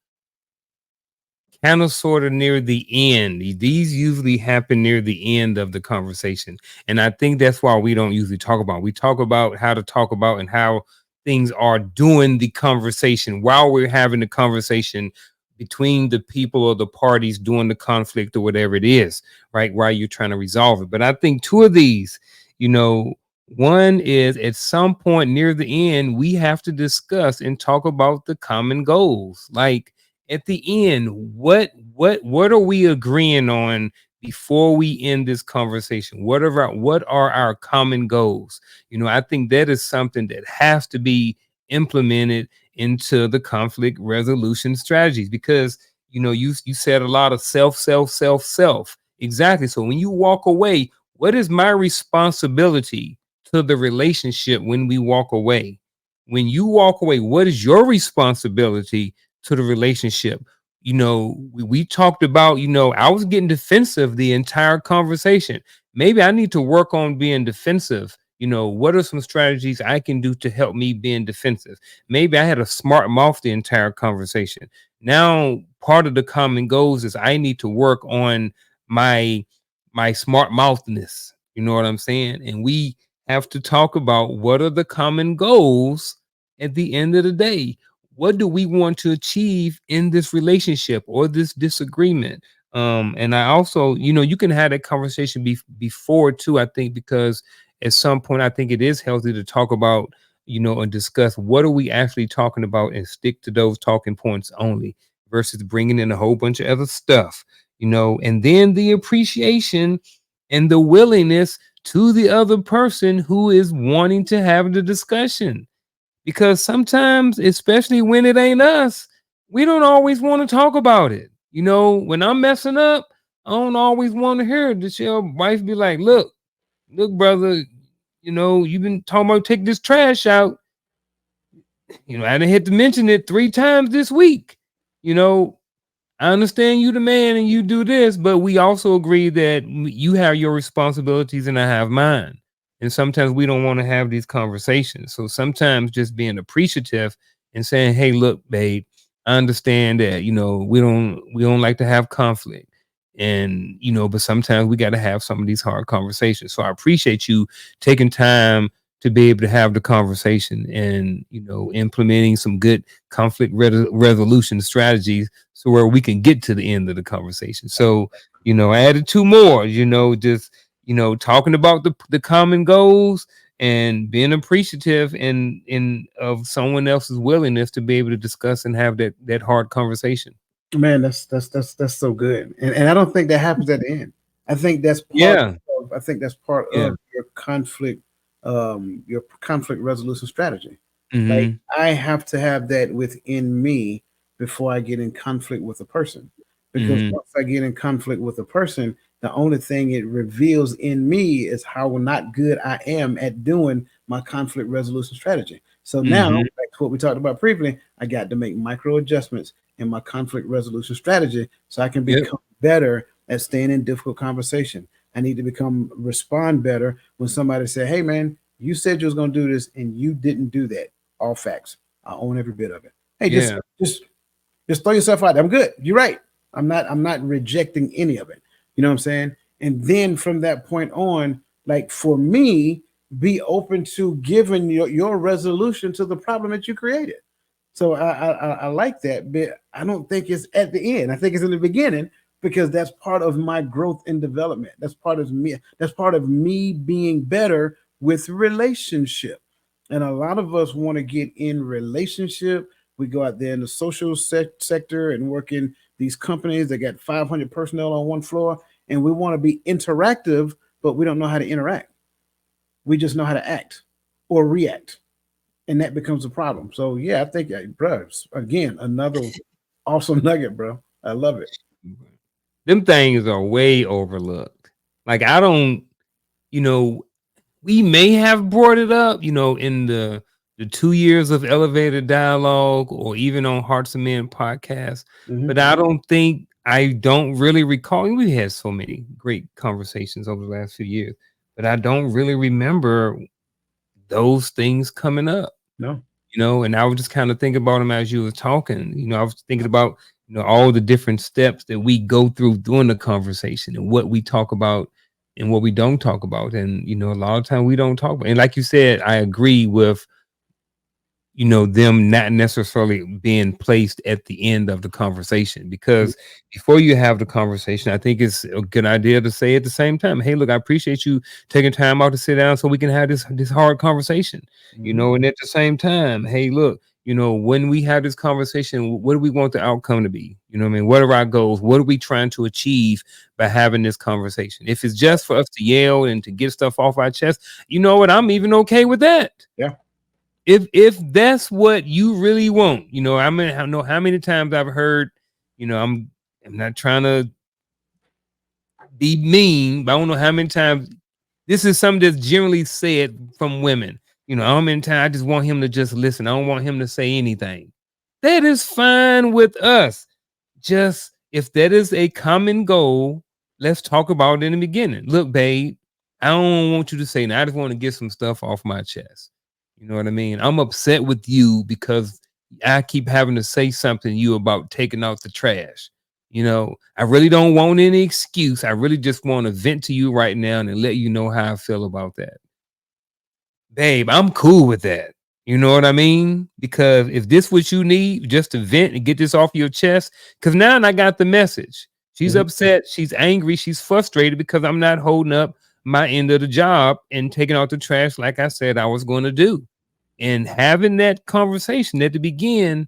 Speaker 2: kind of sort of near the end. These usually happen near the end of the conversation. And I think that's why we don't usually talk about. We talk about how to talk about and how things are doing the conversation while we're having the conversation between the people or the parties doing the conflict or whatever it is, right? While you're trying to resolve it. But I think two of these, you know, one is at some point near the end, we have to discuss and talk about the common goals. Like at the end, what are we agreeing on before we end this conversation? What are our common goals? I think that is something that has to be implemented into the conflict resolution strategies because you said a lot of self. Exactly. So when you walk away, what is my responsibility to the relationship when we walk away? When you walk away, what is your responsibility to the relationship? We talked about, I was getting defensive the entire conversation. Maybe I need to work on being defensive. What are some strategies I can do to help me being defensive? Maybe I had a smart mouth the entire conversation. Now, part of the common goals is I need to work on my smart mouthness. You know what I'm saying? And we have to talk about what are the common goals at the end of the day. What do we want to achieve in this relationship or this disagreement? And I also, you can have that conversation before too, I think, because at some point I think it is healthy to talk about, and discuss what are we actually talking about and stick to those talking points only versus bringing in a whole bunch of other stuff, and then the appreciation and the willingness to the other person who is wanting to have the discussion. Because sometimes, especially when it ain't us, we don't always want to talk about it. When I'm messing up, I don't always want to hear it. Your wife be like, look, brother, you've been talking about take this trash out. I didn't hit to mention it 3 times this week. You know, I understand you the man and you do this, but we also agree that you have your responsibilities and I have mine. And sometimes we don't want to have these conversations. So sometimes just being appreciative and saying, "Hey, look, babe, I understand that, we don't like to have conflict. And, but sometimes we got to have some of these hard conversations. So I appreciate you taking time to be able to have the conversation and, implementing some good conflict resolution strategies so where we can get to the end of the conversation." So, I added two more, just, talking about the common goals and being appreciative in of someone else's willingness to be able to discuss and have that hard conversation.
Speaker 1: Man, that's so good. And I don't think that happens at the end. I think that's part
Speaker 2: Yeah.
Speaker 1: I think that's part
Speaker 2: Yeah.
Speaker 1: of your conflict resolution strategy. Like
Speaker 2: Mhm.
Speaker 1: I have to have that within me before I get in conflict with a person. Because
Speaker 2: Mhm.
Speaker 1: once I get in conflict with a person, the only thing it reveals in me is how not good I am at doing my conflict resolution strategy. So now,
Speaker 2: Mhm.
Speaker 1: back to what we talked about previously, I got to make micro adjustments in my conflict resolution strategy so I can
Speaker 2: Yep.
Speaker 1: become better at staying in difficult conversation. I need to become respond better when somebody say, "Hey man, you said you was gonna do this and you didn't do that." All facts. I own every bit of it. Hey,
Speaker 2: Yeah.
Speaker 1: just throw yourself out there. I'm good. You're right. I'm not rejecting any of it. You know what I'm saying? And then from that point on, like for me, be open to giving your resolution to the problem that you created. So I like that, but I don't think it's at the end. I think it's in the beginning because that's part of my growth and development. That's part of me. That's part of me being better with relationship. And a lot of us want to get in relationship. We go out there in the social sector and work in these companies that got 500 personnel on one floor, and we want to be interactive, but we don't know how to interact. We just know how to act or react, and that becomes a problem. So yeah, I think, bro, again, another awesome nugget, bro. I love it.
Speaker 2: Them things are way overlooked. Like I don't, you know, we may have brought it up, in the 2 years of elevated dialogue or even on Hearts of Men podcast,
Speaker 1: Hmm.
Speaker 2: but I don't really recall. We had so many great conversations over the last few years, but I don't really remember those things coming up.
Speaker 1: No.
Speaker 2: And I was just kind of thinking about them as you were talking. I was thinking about, all the different steps that we go through during the conversation and what we talk about and what we don't talk about. And, a lot of time we don't talk about. And like you said, I agree with, them not necessarily being placed at the end of the conversation, because before you have the conversation, I think it's a good idea to say at the same time, hey, look, I appreciate you taking time out to sit down so we can have this hard conversation,
Speaker 1: Hmm.
Speaker 2: and at the same time, hey, look, when we have this conversation, what do we want the outcome to be? You know what I mean? What are our goals? What are we trying to achieve by having this conversation? If it's just for us to yell and to get stuff off our chest, you know what? I'm even okay with that.
Speaker 1: Yeah.
Speaker 2: If that's what you really want, I know how many times I've heard, I'm not trying to be mean, but I don't know how many times this is something that's generally said from women. How many times I just want him to just listen. I don't want him to say anything. That is fine with us. Just if that is a common goal, let's talk about it in the beginning. Look, babe, I don't want you to say now. I just want to get some stuff off my chest. You know what I mean? I'm upset with you because I keep having to say something to you about taking out the trash. I really don't want any excuse. I really just want to vent to you right now and let you know how I feel about that. Babe, I'm cool with that. You know what I mean? Because if this what you need just to vent and get this off your chest, because now I got the message. She's
Speaker 1: Hmm.
Speaker 2: upset, she's angry, she's frustrated because I'm not holding up my end of the job and taking out the trash like I said I was going to do. And having that conversation at the begin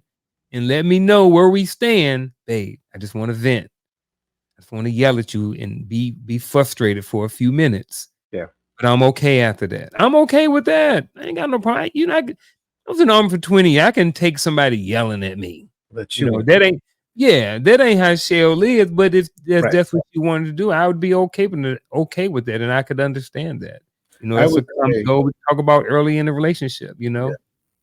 Speaker 2: and let me know where we stand, babe. I just want to vent. I just want to yell at you and be frustrated for a few minutes,
Speaker 1: Yeah.
Speaker 2: but I'm okay after that. I'm okay with that. I ain't got no problem. I was in the army for 20 years. I can take somebody yelling at me.
Speaker 1: But you want.
Speaker 2: That ain't how Shell is. But if
Speaker 1: Right.
Speaker 2: that's what you wanted to do, I would be okay with that, and I could understand that.
Speaker 1: I
Speaker 2: That's
Speaker 1: would
Speaker 2: a common
Speaker 1: say,
Speaker 2: goal we talk about early in the relationship.
Speaker 1: yeah,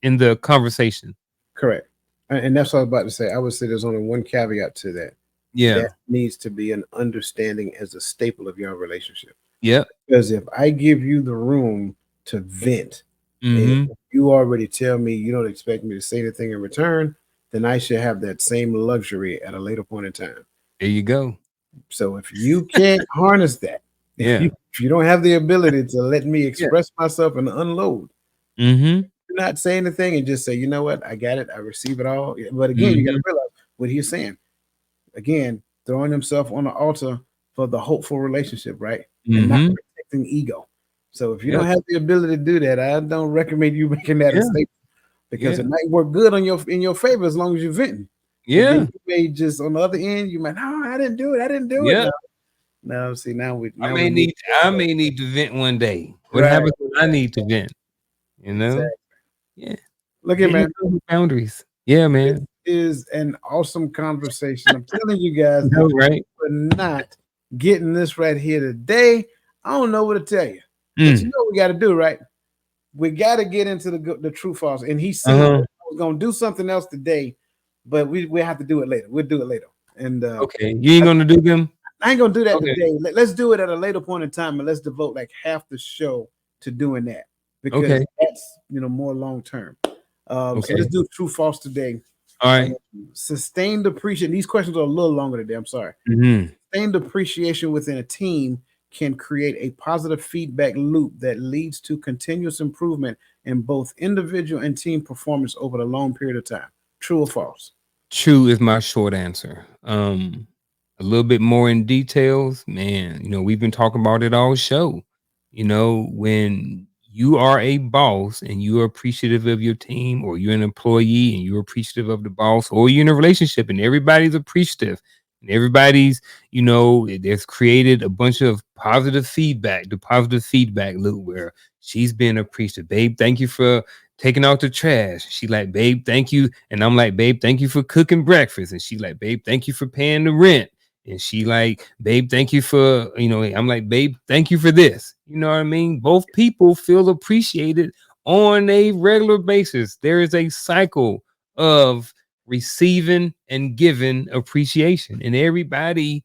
Speaker 2: In the conversation.
Speaker 1: correct. And that's what I was about to say. I would say there's only one caveat to that.
Speaker 2: Yeah.
Speaker 1: That needs to be an understanding as a staple of your relationship.
Speaker 2: Yep.
Speaker 1: Because if I give you the room to vent, and
Speaker 2: Mm-hmm.
Speaker 1: you already tell me you don't expect me to say anything in return, then I should have that same luxury at a later point in time.
Speaker 2: There you go.
Speaker 1: So if you can't harness that,
Speaker 2: Yeah.
Speaker 1: if you don't have the ability to let me
Speaker 2: Yeah.
Speaker 1: express myself and unload,
Speaker 2: Mm-hmm.
Speaker 1: do not say anything and just say, you know what, I got it, I receive it all. But again, you got
Speaker 2: Mm-hmm.
Speaker 1: to realize what he's saying. Again, throwing himself on the altar for the hopeful relationship, right? And not
Speaker 2: Mm-hmm.
Speaker 1: protecting ego. So if you don't
Speaker 2: Yep.
Speaker 1: have the ability to do that, I don't recommend you making that a
Speaker 2: Yeah.
Speaker 1: statement because
Speaker 2: Yeah.
Speaker 1: it might work good on in your favor as long as you're venting. But then
Speaker 2: Yeah.
Speaker 1: you may just on the other end, you might, no, I didn't do it. I didn't do it.
Speaker 2: Yeah.
Speaker 1: No, no. See,
Speaker 2: I
Speaker 1: now we
Speaker 2: may
Speaker 1: move
Speaker 2: need I may need to vent one day. What
Speaker 1: right.
Speaker 2: happens when I need to vent? You know?
Speaker 1: Exactly.
Speaker 2: Yeah.
Speaker 1: Look at
Speaker 2: Getting
Speaker 1: man.
Speaker 2: to know the boundaries. Yeah,
Speaker 1: This
Speaker 2: man.
Speaker 1: is an awesome conversation. I'm telling you guys, if
Speaker 2: No, right?
Speaker 1: we're not getting this right here today, I don't know what to tell you. But you
Speaker 2: Mm.
Speaker 1: know what we got to do, right? We got to get into the true false. And he sees
Speaker 2: Uh-huh.
Speaker 1: we're gonna do something else today, but we have to do it later. We'll do it later. And
Speaker 2: Okay. You ain't gonna do them?
Speaker 1: I ain't gonna do that
Speaker 2: Okay.
Speaker 1: today. Let's do it at a later point in time, and let's devote like half the show to doing that because
Speaker 2: Okay.
Speaker 1: that's more long term. So let's
Speaker 2: Okay.
Speaker 1: do true false today.
Speaker 2: All
Speaker 1: Um,
Speaker 2: right.
Speaker 1: sustained appreciation. These questions are a little longer today. I'm sorry.
Speaker 2: Mhm.
Speaker 1: Sustained appreciation within a team can create a positive feedback loop that leads to continuous improvement in both individual and team performance over a long period of time. True or false?
Speaker 2: True is my short answer. A little bit more in details, man. We've been talking about it all show. When you are a boss and you are appreciative of your team, or you're an employee and you're appreciative of the boss, or you're in a relationship and everybody's appreciative and everybody's, there's created a bunch of positive feedback, the positive feedback loop where she's been appreciative. Babe, thank you for taking out the trash. She like, babe, thank you. And I'm like, babe, thank you for cooking breakfast. And she like, babe, thank you for paying the rent. And she like, babe, thank you for, I'm like, babe, thank you for this. You know what I mean? Both people feel appreciated on a regular basis. There is a cycle of receiving and giving appreciation. And everybody,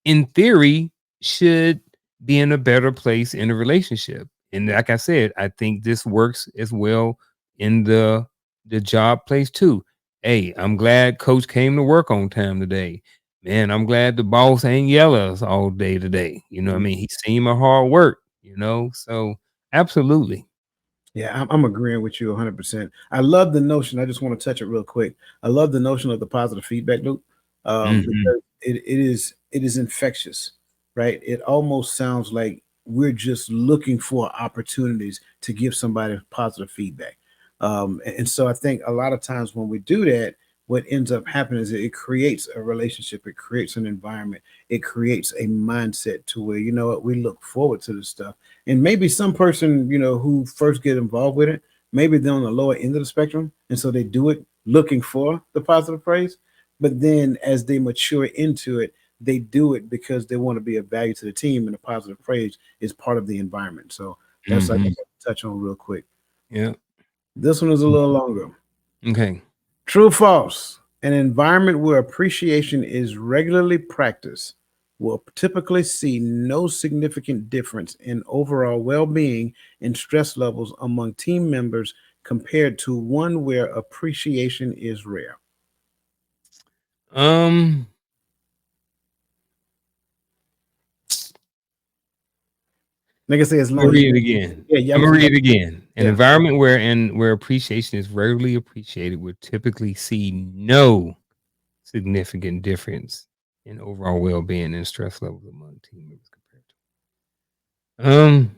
Speaker 2: in theory, should be in a better place in a relationship. And like I said, I think this works as well in the job place too. Hey, I'm glad coach came to work on time today. Man, I'm glad the boss ain't yell at us all day today. You know what I mean? He seen my hard work. So absolutely.
Speaker 1: Yeah, I'm agreeing with you 100%. I love the notion. I just want to touch it real quick. I love the notion of the positive feedback loop
Speaker 2: Hmm.
Speaker 1: because it is infectious, right? It almost sounds like we're just looking for opportunities to give somebody positive feedback. And so I think a lot of times when we do that, what ends up happening is it creates a relationship, it creates an environment, it creates a mindset to where you know what we look forward to this stuff. And maybe some person who first get involved with it, maybe they're on the lower end of the spectrum, and so they do it looking for the positive praise. But then as they mature into it, they do it because they want to be of value to the team, and the positive praise is part of the environment. So that's like I
Speaker 2: Hmm.
Speaker 1: got to touch on real quick.
Speaker 2: Yeah.
Speaker 1: This one is a little longer.
Speaker 2: Okay.
Speaker 1: True or false? An environment where appreciation is regularly practiced will typically see no significant difference in overall well being and stress levels among team members compared to one where appreciation is rare.
Speaker 2: Um,
Speaker 1: Like I say, as
Speaker 2: I'm gonna
Speaker 1: long as
Speaker 2: read it again.
Speaker 1: yeah,
Speaker 2: I'm gonna read it again. An
Speaker 1: yeah.
Speaker 2: environment where appreciation is regularly appreciated would typically see no significant difference in overall well-being and stress levels among team members compared to.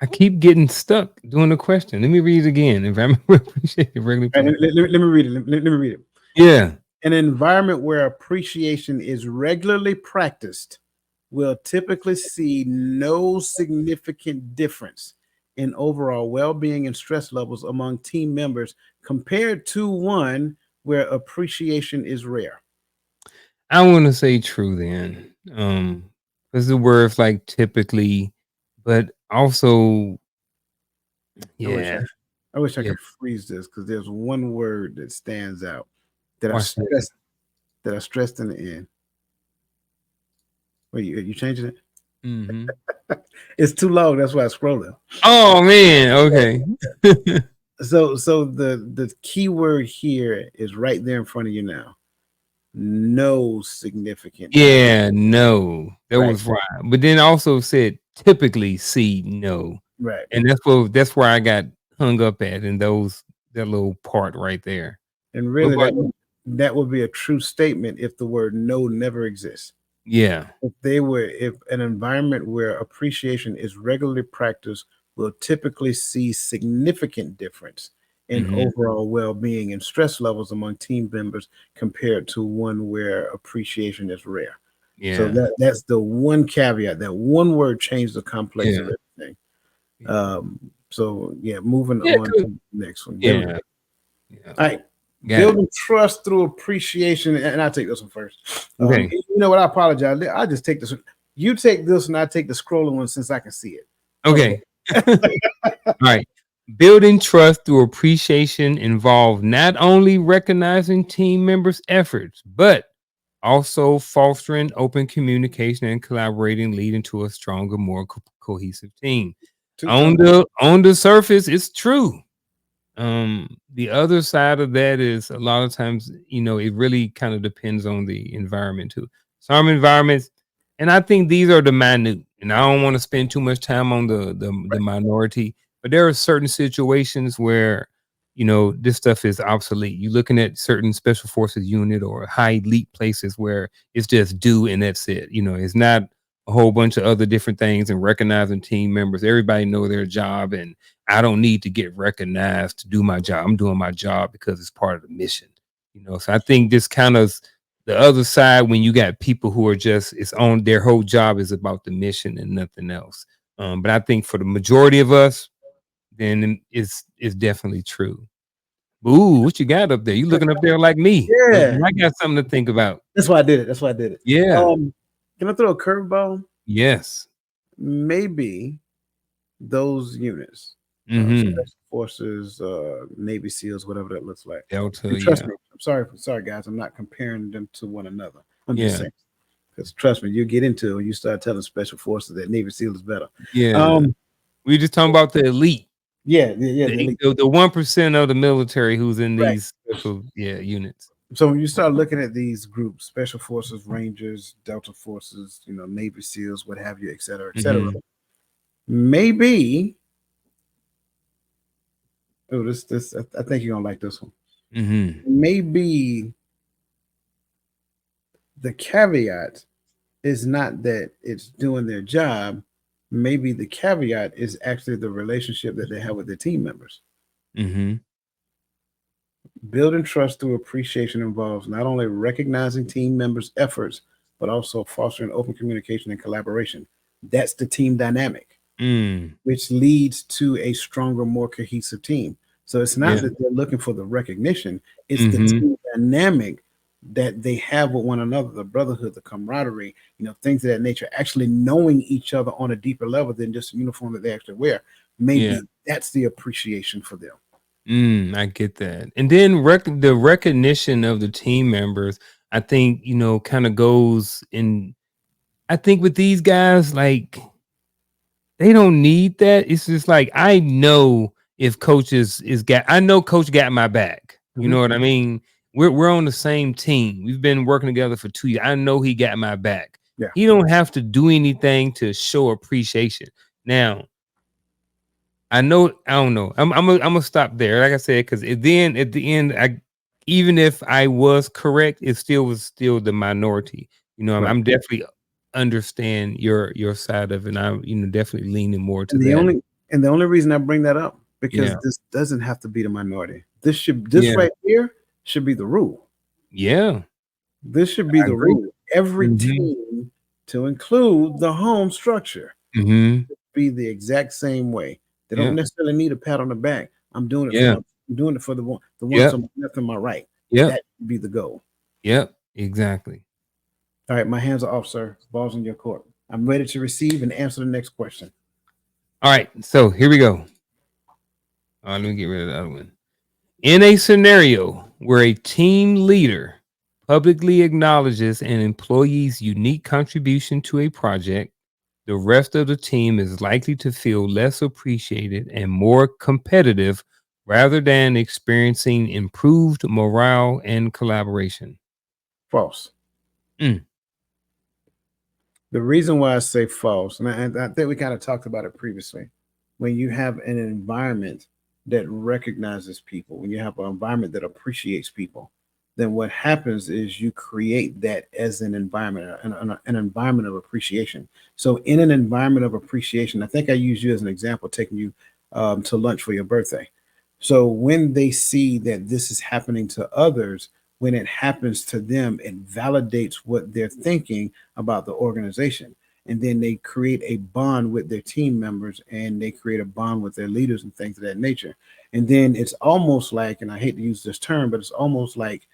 Speaker 2: I keep getting stuck doing the question. Let me read it again. Environment where appreciation is regularly
Speaker 1: All right,
Speaker 2: practiced.
Speaker 1: let me read it. Let me read it.
Speaker 2: Yeah.
Speaker 1: An environment where appreciation is regularly practiced will typically see no significant difference in overall well being and stress levels among team members compared to one where appreciation is rare.
Speaker 2: I want to say true then. Because the words like typically, but also,
Speaker 1: I wish I,
Speaker 2: yeah,
Speaker 1: I wish I
Speaker 2: yeah.
Speaker 1: could freeze this because there's one word that stands out that I
Speaker 2: Watch this.
Speaker 1: stressed that I stressed in the end. Wait, you changing it?
Speaker 2: Hmm.
Speaker 1: It's too long. That's why I scrolled it.
Speaker 2: Oh man, okay.
Speaker 1: So the key word here is right there in front of you now. No significant difference.
Speaker 2: Yeah, no, that
Speaker 1: Right,
Speaker 2: was right. But then also said typically see no,
Speaker 1: right.
Speaker 2: and that's where I got hung up at in that little part right there.
Speaker 1: And
Speaker 2: What
Speaker 1: really
Speaker 2: about
Speaker 1: that would be a true statement if the word no never exists.
Speaker 2: Yeah.
Speaker 1: If an environment where appreciation is regularly practiced will typically see significant difference in
Speaker 2: Mhm.
Speaker 1: overall well-being and stress levels among team members compared to one where appreciation is rare. So
Speaker 2: Yeah.
Speaker 1: that's the one caveat. That one word changed the complex
Speaker 2: Yeah.
Speaker 1: of everything.
Speaker 2: Yeah.
Speaker 1: So yeah, moving
Speaker 2: Yeah,
Speaker 1: on
Speaker 2: 'cause
Speaker 1: to the next one. There we go.
Speaker 2: yeah. Yeah.
Speaker 1: All right.
Speaker 2: Got it.
Speaker 1: Building trust through appreciation. And I'll take this one first.
Speaker 2: Okay.
Speaker 1: You know what? I apologize. I just take this one. You take this and I take the scrolling one since I can see it. Okay.
Speaker 2: Okay. Alright. Building trust through appreciation involve not only recognizing team members' efforts, but also fostering open communication and collaborating, leading to a stronger, more cohesive team.
Speaker 1: Two
Speaker 2: On
Speaker 1: times.
Speaker 2: the surface, it's true. The other side of that is a lot of times, it really kind of depends on the environment too. Some environments, and I think these are the minute, and I don't want to spend too much time on the minority, but there are certain situations where this stuff is obsolete. You're looking at certain special forces unit or high elite places where it's just do and that's it. It's not a whole bunch of other different things and recognizing team members. Everybody know their job, and I don't need to get recognized to do my job. I'm doing my job because it's part of the mission. So I think this kind of the other side when you got people who are just it's on their whole job is about the mission and nothing else. But I think for the majority of us, then it's definitely true. Ooh, what you got up there? You looking up there like me?
Speaker 1: Yeah.
Speaker 2: I got something to think about.
Speaker 1: That's why I did it. That's why I did it.
Speaker 2: Yeah.
Speaker 1: Can I throw a curveball?
Speaker 2: Yes.
Speaker 1: Maybe those units,
Speaker 2: Mm-hmm.
Speaker 1: special forces, Navy SEALs, whatever that looks like.
Speaker 2: Delta.
Speaker 1: And trust
Speaker 2: Yeah.
Speaker 1: me, sorry, guys. I'm not comparing them to one another. I'm just
Speaker 2: Yeah.
Speaker 1: saying, because trust me, you get into it when you start telling special forces that Navy SEAL is better.
Speaker 2: Yeah.
Speaker 1: Um,
Speaker 2: We just talking about the elite.
Speaker 1: yeah, the
Speaker 2: The
Speaker 1: elite.
Speaker 2: the 1% of the military who's in
Speaker 1: Right.
Speaker 2: these special, units.
Speaker 1: So when you start looking at these groups, special forces, Rangers, Delta forces, Navy SEALs, what have you, et cetera,
Speaker 2: Mhm,
Speaker 1: maybe. Oh, this. I think you're gonna like this one.
Speaker 2: mhm,
Speaker 1: Maybe the caveat is not that it's doing their job. Maybe the caveat is actually the relationship that they have with their team members.
Speaker 2: mhm,
Speaker 1: Building trust through appreciation involves not only recognizing team members' efforts, but also fostering open communication and collaboration. That's the team dynamic,
Speaker 2: mm,
Speaker 1: which leads to a stronger, more cohesive team. So it's not
Speaker 2: yeah,
Speaker 1: that they're looking for the recognition, it's the
Speaker 2: mhm,
Speaker 1: team dynamic that they have with one another, the brotherhood, the camaraderie, things of that nature, actually knowing each other on a deeper level than just a uniform that they actually wear.
Speaker 2: yeah,
Speaker 1: Maybe that's the appreciation for them.
Speaker 2: I get that, and then the recognition of the team members, I think, kinda goes in I think with these guys, like, they don't need that. It's just like, I know if coach is got I know coach got my back. You
Speaker 1: Mhm.
Speaker 2: know what I mean? We're on the same team. We've been working together for 2 years. I know he got my back.
Speaker 1: Yeah.
Speaker 2: He don't have to do anything to show appreciation. Now, I don't know. I'm gonna stop there. Like I said, because at the end, I even if I was correct, it still was still the minority.
Speaker 1: Right.
Speaker 2: I'm definitely understand your side of it. And I'm definitely leaning more to
Speaker 1: And the
Speaker 2: that.
Speaker 1: only and the only reason I bring that up because
Speaker 2: Yeah.
Speaker 1: this doesn't have to be the minority. This
Speaker 2: Yeah.
Speaker 1: right here should be the rule.
Speaker 2: Yeah.
Speaker 1: This should be
Speaker 2: I
Speaker 1: the
Speaker 2: agree.
Speaker 1: rule. Every
Speaker 2: Mhm.
Speaker 1: team, to include the home structure,
Speaker 2: Mhm.
Speaker 1: be the exact same way. They don't
Speaker 2: Yeah.
Speaker 1: necessarily need a pat on the back.
Speaker 2: Yeah.
Speaker 1: I'm doing it for the ones
Speaker 2: Yep.
Speaker 1: on my left and my right.
Speaker 2: Yep.
Speaker 1: That would be the goal.
Speaker 2: Yep. Exactly.
Speaker 1: All right, my hands are off, sir. Ball's in your court. I'm ready to receive and answer the next question.
Speaker 2: All right. So here we go. Let me get rid of the other one. In a scenario where a team leader publicly acknowledges an employee's unique contribution to a project, the rest of the team is likely to feel less appreciated and more competitive rather than experiencing improved morale and collaboration.
Speaker 1: False.
Speaker 2: Mm,
Speaker 1: The reason why I say false, and I think we kind of talked about it previously, when you have an environment that recognizes people, when you have an environment that appreciates people, then what happens is you create that as an environment, an environment of appreciation. So, in an environment of appreciation, I think I use you as an example, taking you to lunch for your birthday. So, when they see that this is happening to others, when it happens to them, it validates what they're thinking about the organization. And then they create a bond with their team members and they create a bond with their leaders and things of that nature. And then it's almost like, and I hate to use this term, but it's almost like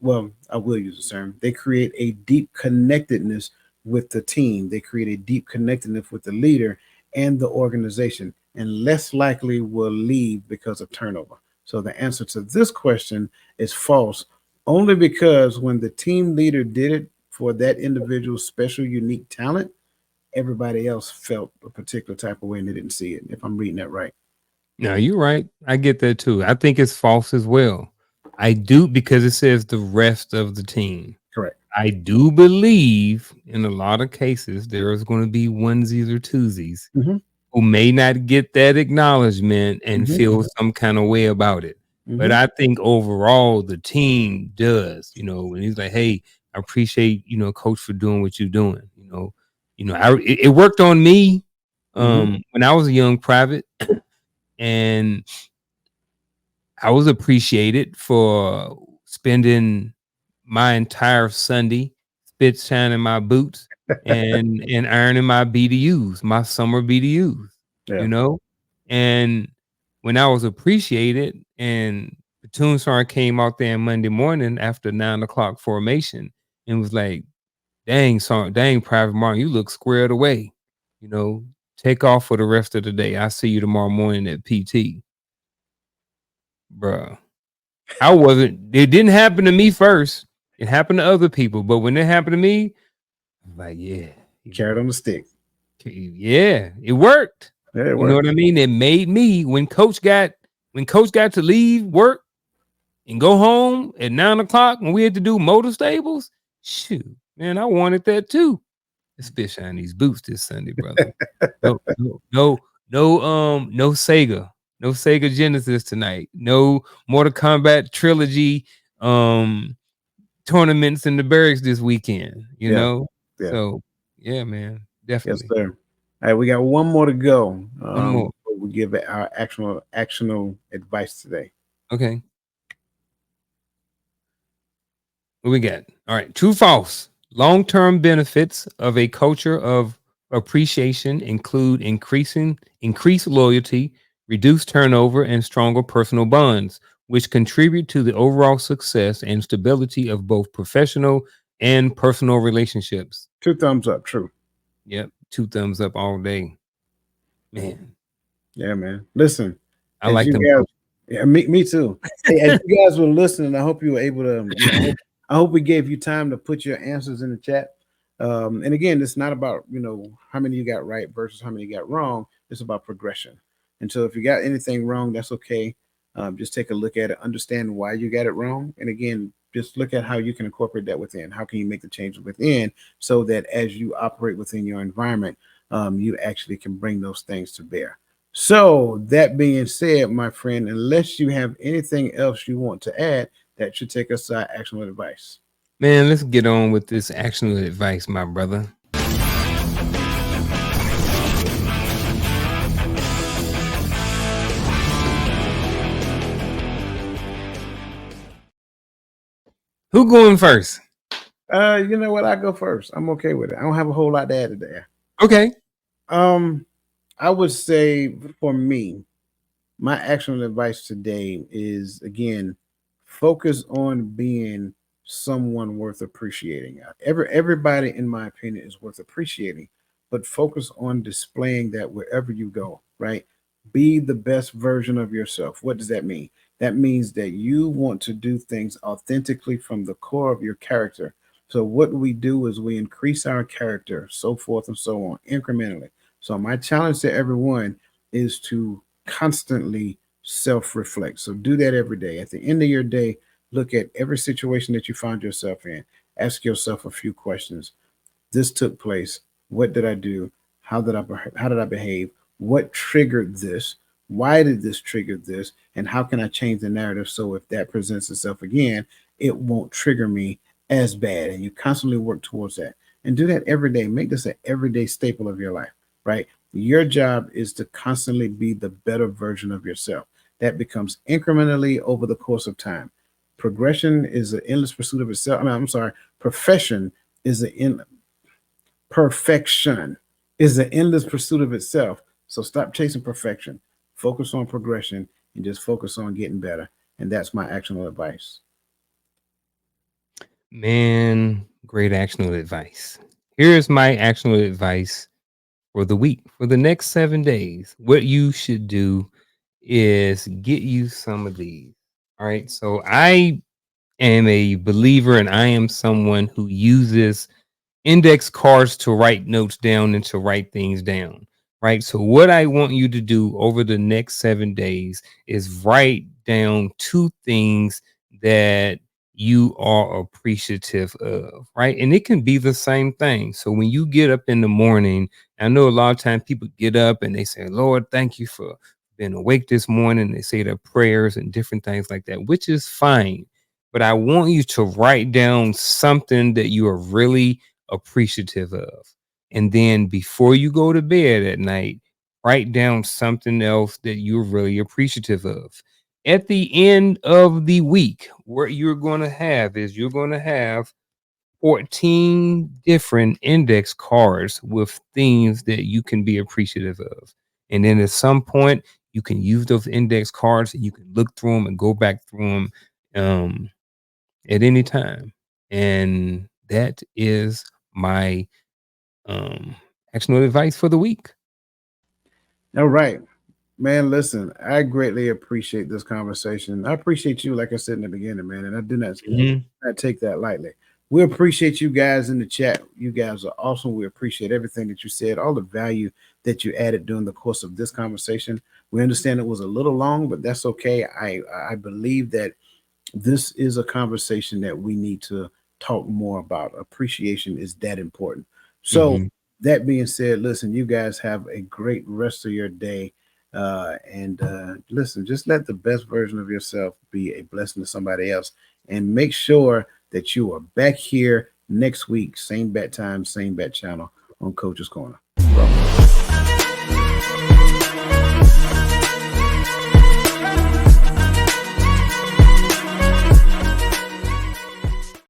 Speaker 1: well, I will use the term, they create a deep connectedness with the team. They create a deep connectedness with the leader and the organization, and less likely will leave because of turnover. So the answer to this question is false, only because when the team leader did it for that individual's special, unique talent, everybody else felt a particular type of way and they didn't see it, if I'm reading that right.
Speaker 2: No, you're right. I get that too. I think it's false as well. I do because it says the rest of the team.
Speaker 1: Correct.
Speaker 2: I do believe in a lot of cases there is going to be onesies or twosies
Speaker 1: Mm-hmm.
Speaker 2: who may not get that acknowledgement and
Speaker 1: Mm-hmm.
Speaker 2: feel some kind of way about it. But
Speaker 1: Mm-hmm.
Speaker 2: I think overall the team does, and he's like, hey, I appreciate, coach for doing what you're doing. It worked on me
Speaker 1: Mm-hmm.
Speaker 2: when I was a young private and I was appreciated for spending my entire Sunday spit shining my boots and ironing my BDUs, my summer BDUs,
Speaker 1: Yeah.
Speaker 2: you know? And when I was appreciated and the Tune Sergeant came out there on Monday morning after 9 o'clock formation and was like, dang, Sergeant, dang, Private Martin, you look squared away. You know, take off for the rest of the day. I'll see you tomorrow morning at PT. Bruh. I wasn't, it didn't happen to me first. It happened to other people. But when it happened to me, I'm like, yeah,
Speaker 1: Carrot on the stick.
Speaker 2: yeah, it worked.
Speaker 1: Yeah, it
Speaker 2: You know
Speaker 1: worked.
Speaker 2: what I mean? It made me when coach got to leave work and go home at 9 o'clock when we had to do motor stables. Shoot, man, I wanted that too. Let's fish on these boots this Sunday, brother. No, no, no, no Sega. No Sega Genesis tonight. No Mortal Kombat trilogy tournaments in the barracks this weekend, you
Speaker 1: Yeah.
Speaker 2: know?
Speaker 1: Yeah.
Speaker 2: So yeah, man,
Speaker 1: Yes,
Speaker 2: definitely.
Speaker 1: sir. All right, we got one more to go.
Speaker 2: One more.
Speaker 1: Before we give it our actionable advice today.
Speaker 2: Okay. What we got? All right. True, false. Long-term benefits of a culture of appreciation include increased loyalty, reduced turnover, and stronger personal bonds, which contribute to the overall success and stability of both professional and personal relationships.
Speaker 1: Two thumbs up. True.
Speaker 2: Yep. Two thumbs up all day. Man,
Speaker 1: Yeah, man. Listen,
Speaker 2: I
Speaker 1: as
Speaker 2: like
Speaker 1: you
Speaker 2: them
Speaker 1: guys,
Speaker 2: coaches.
Speaker 1: yeah, me too. Hey, as you guys were listening, I hope you were able to, I hope we gave you time to put your answers in the chat. And again, it's not about, how many you got right versus how many you got wrong. It's about progression. And so if you got anything wrong, that's okay. Just take a look at it, understand why you got it wrong. And again, just look at how you can incorporate that within. How can you make the changes within so that as you operate within your environment, you actually can bring those things to bear. So, that being said, my friend, unless you have anything else you want to add, that should take us to our actionable advice.
Speaker 2: Man, let's get on with this actionable advice, my brother. Who going first?
Speaker 1: You know what? I go first. I'm okay with it. I don't have a whole lot to add there.
Speaker 2: Okay.
Speaker 1: Um, I would say for me, my actionable advice today is again, focus on being someone worth appreciating. Everybody, in my opinion, is worth appreciating, but focus on displaying that wherever you go. Right? Be the best version of yourself. What does that mean? That means that you want to do things authentically from the core of your character. So what we do is we increase our character, so forth and so on, incrementally. So my challenge to everyone is to constantly self reflect. So do that every day. At the end of your day, look at every situation that you find yourself in. Ask yourself a few questions. This took place. What did I do? How did I behave? What triggered this? Why did this trigger this? And how can I change the narrative so if that presents itself again, it won't trigger me as bad. And you constantly work towards that and do that every day. Make this an everyday staple of your life, right? Your job is to constantly be the better version of yourself. That becomes incrementally over the course of time. Progression is an endless pursuit of itself. I'm sorry, profession is perfection is an endless pursuit of itself. So stop chasing perfection. Focus on progression and just focus on getting better. And that's my actionable advice.
Speaker 2: Man, great actionable advice. Here's my actionable advice for the week. For the next 7 days, what you should do is get you some of these. All right. So I am a believer and I am someone who uses index cards to write notes down and to write things down. Right. So, what I want you to do over the next 7 days is write down two things that you are appreciative of. Right. And it can be the same thing. So, when you get up in the morning, I know a lot of times people get up and they say, Lord, thank you for being awake this morning. They say their prayers and different things like that, which is fine. But I want you to write down something that you are really appreciative of. And then before you go to bed at night, write down something else that you're really appreciative of. At the end of the week, what you're going to have is you're going to have 14 different index cards with things that you can be appreciative of. And then at some point, you can use those index cards and you can look through them and go back through them at any time. And that is my um actionable advice for the week.
Speaker 1: All right. Man, listen, I greatly appreciate this conversation. I appreciate you, like I said in the beginning, man, and I do not take that lightly. We appreciate you guys in the chat. You guys are awesome. We appreciate everything that you said, all the value that you added during the course of this conversation. We understand it was a little long, but that's okay. I believe that this is a conversation that we need to talk more about. Appreciation is that important. So,
Speaker 2: Mhm.
Speaker 1: that being said, listen, you guys have a great rest of your day. And listen, just let the best version of yourself be a blessing to somebody else. And make sure that you are back here next week, same bat time, same bat channel on Coach's Corner. Bro.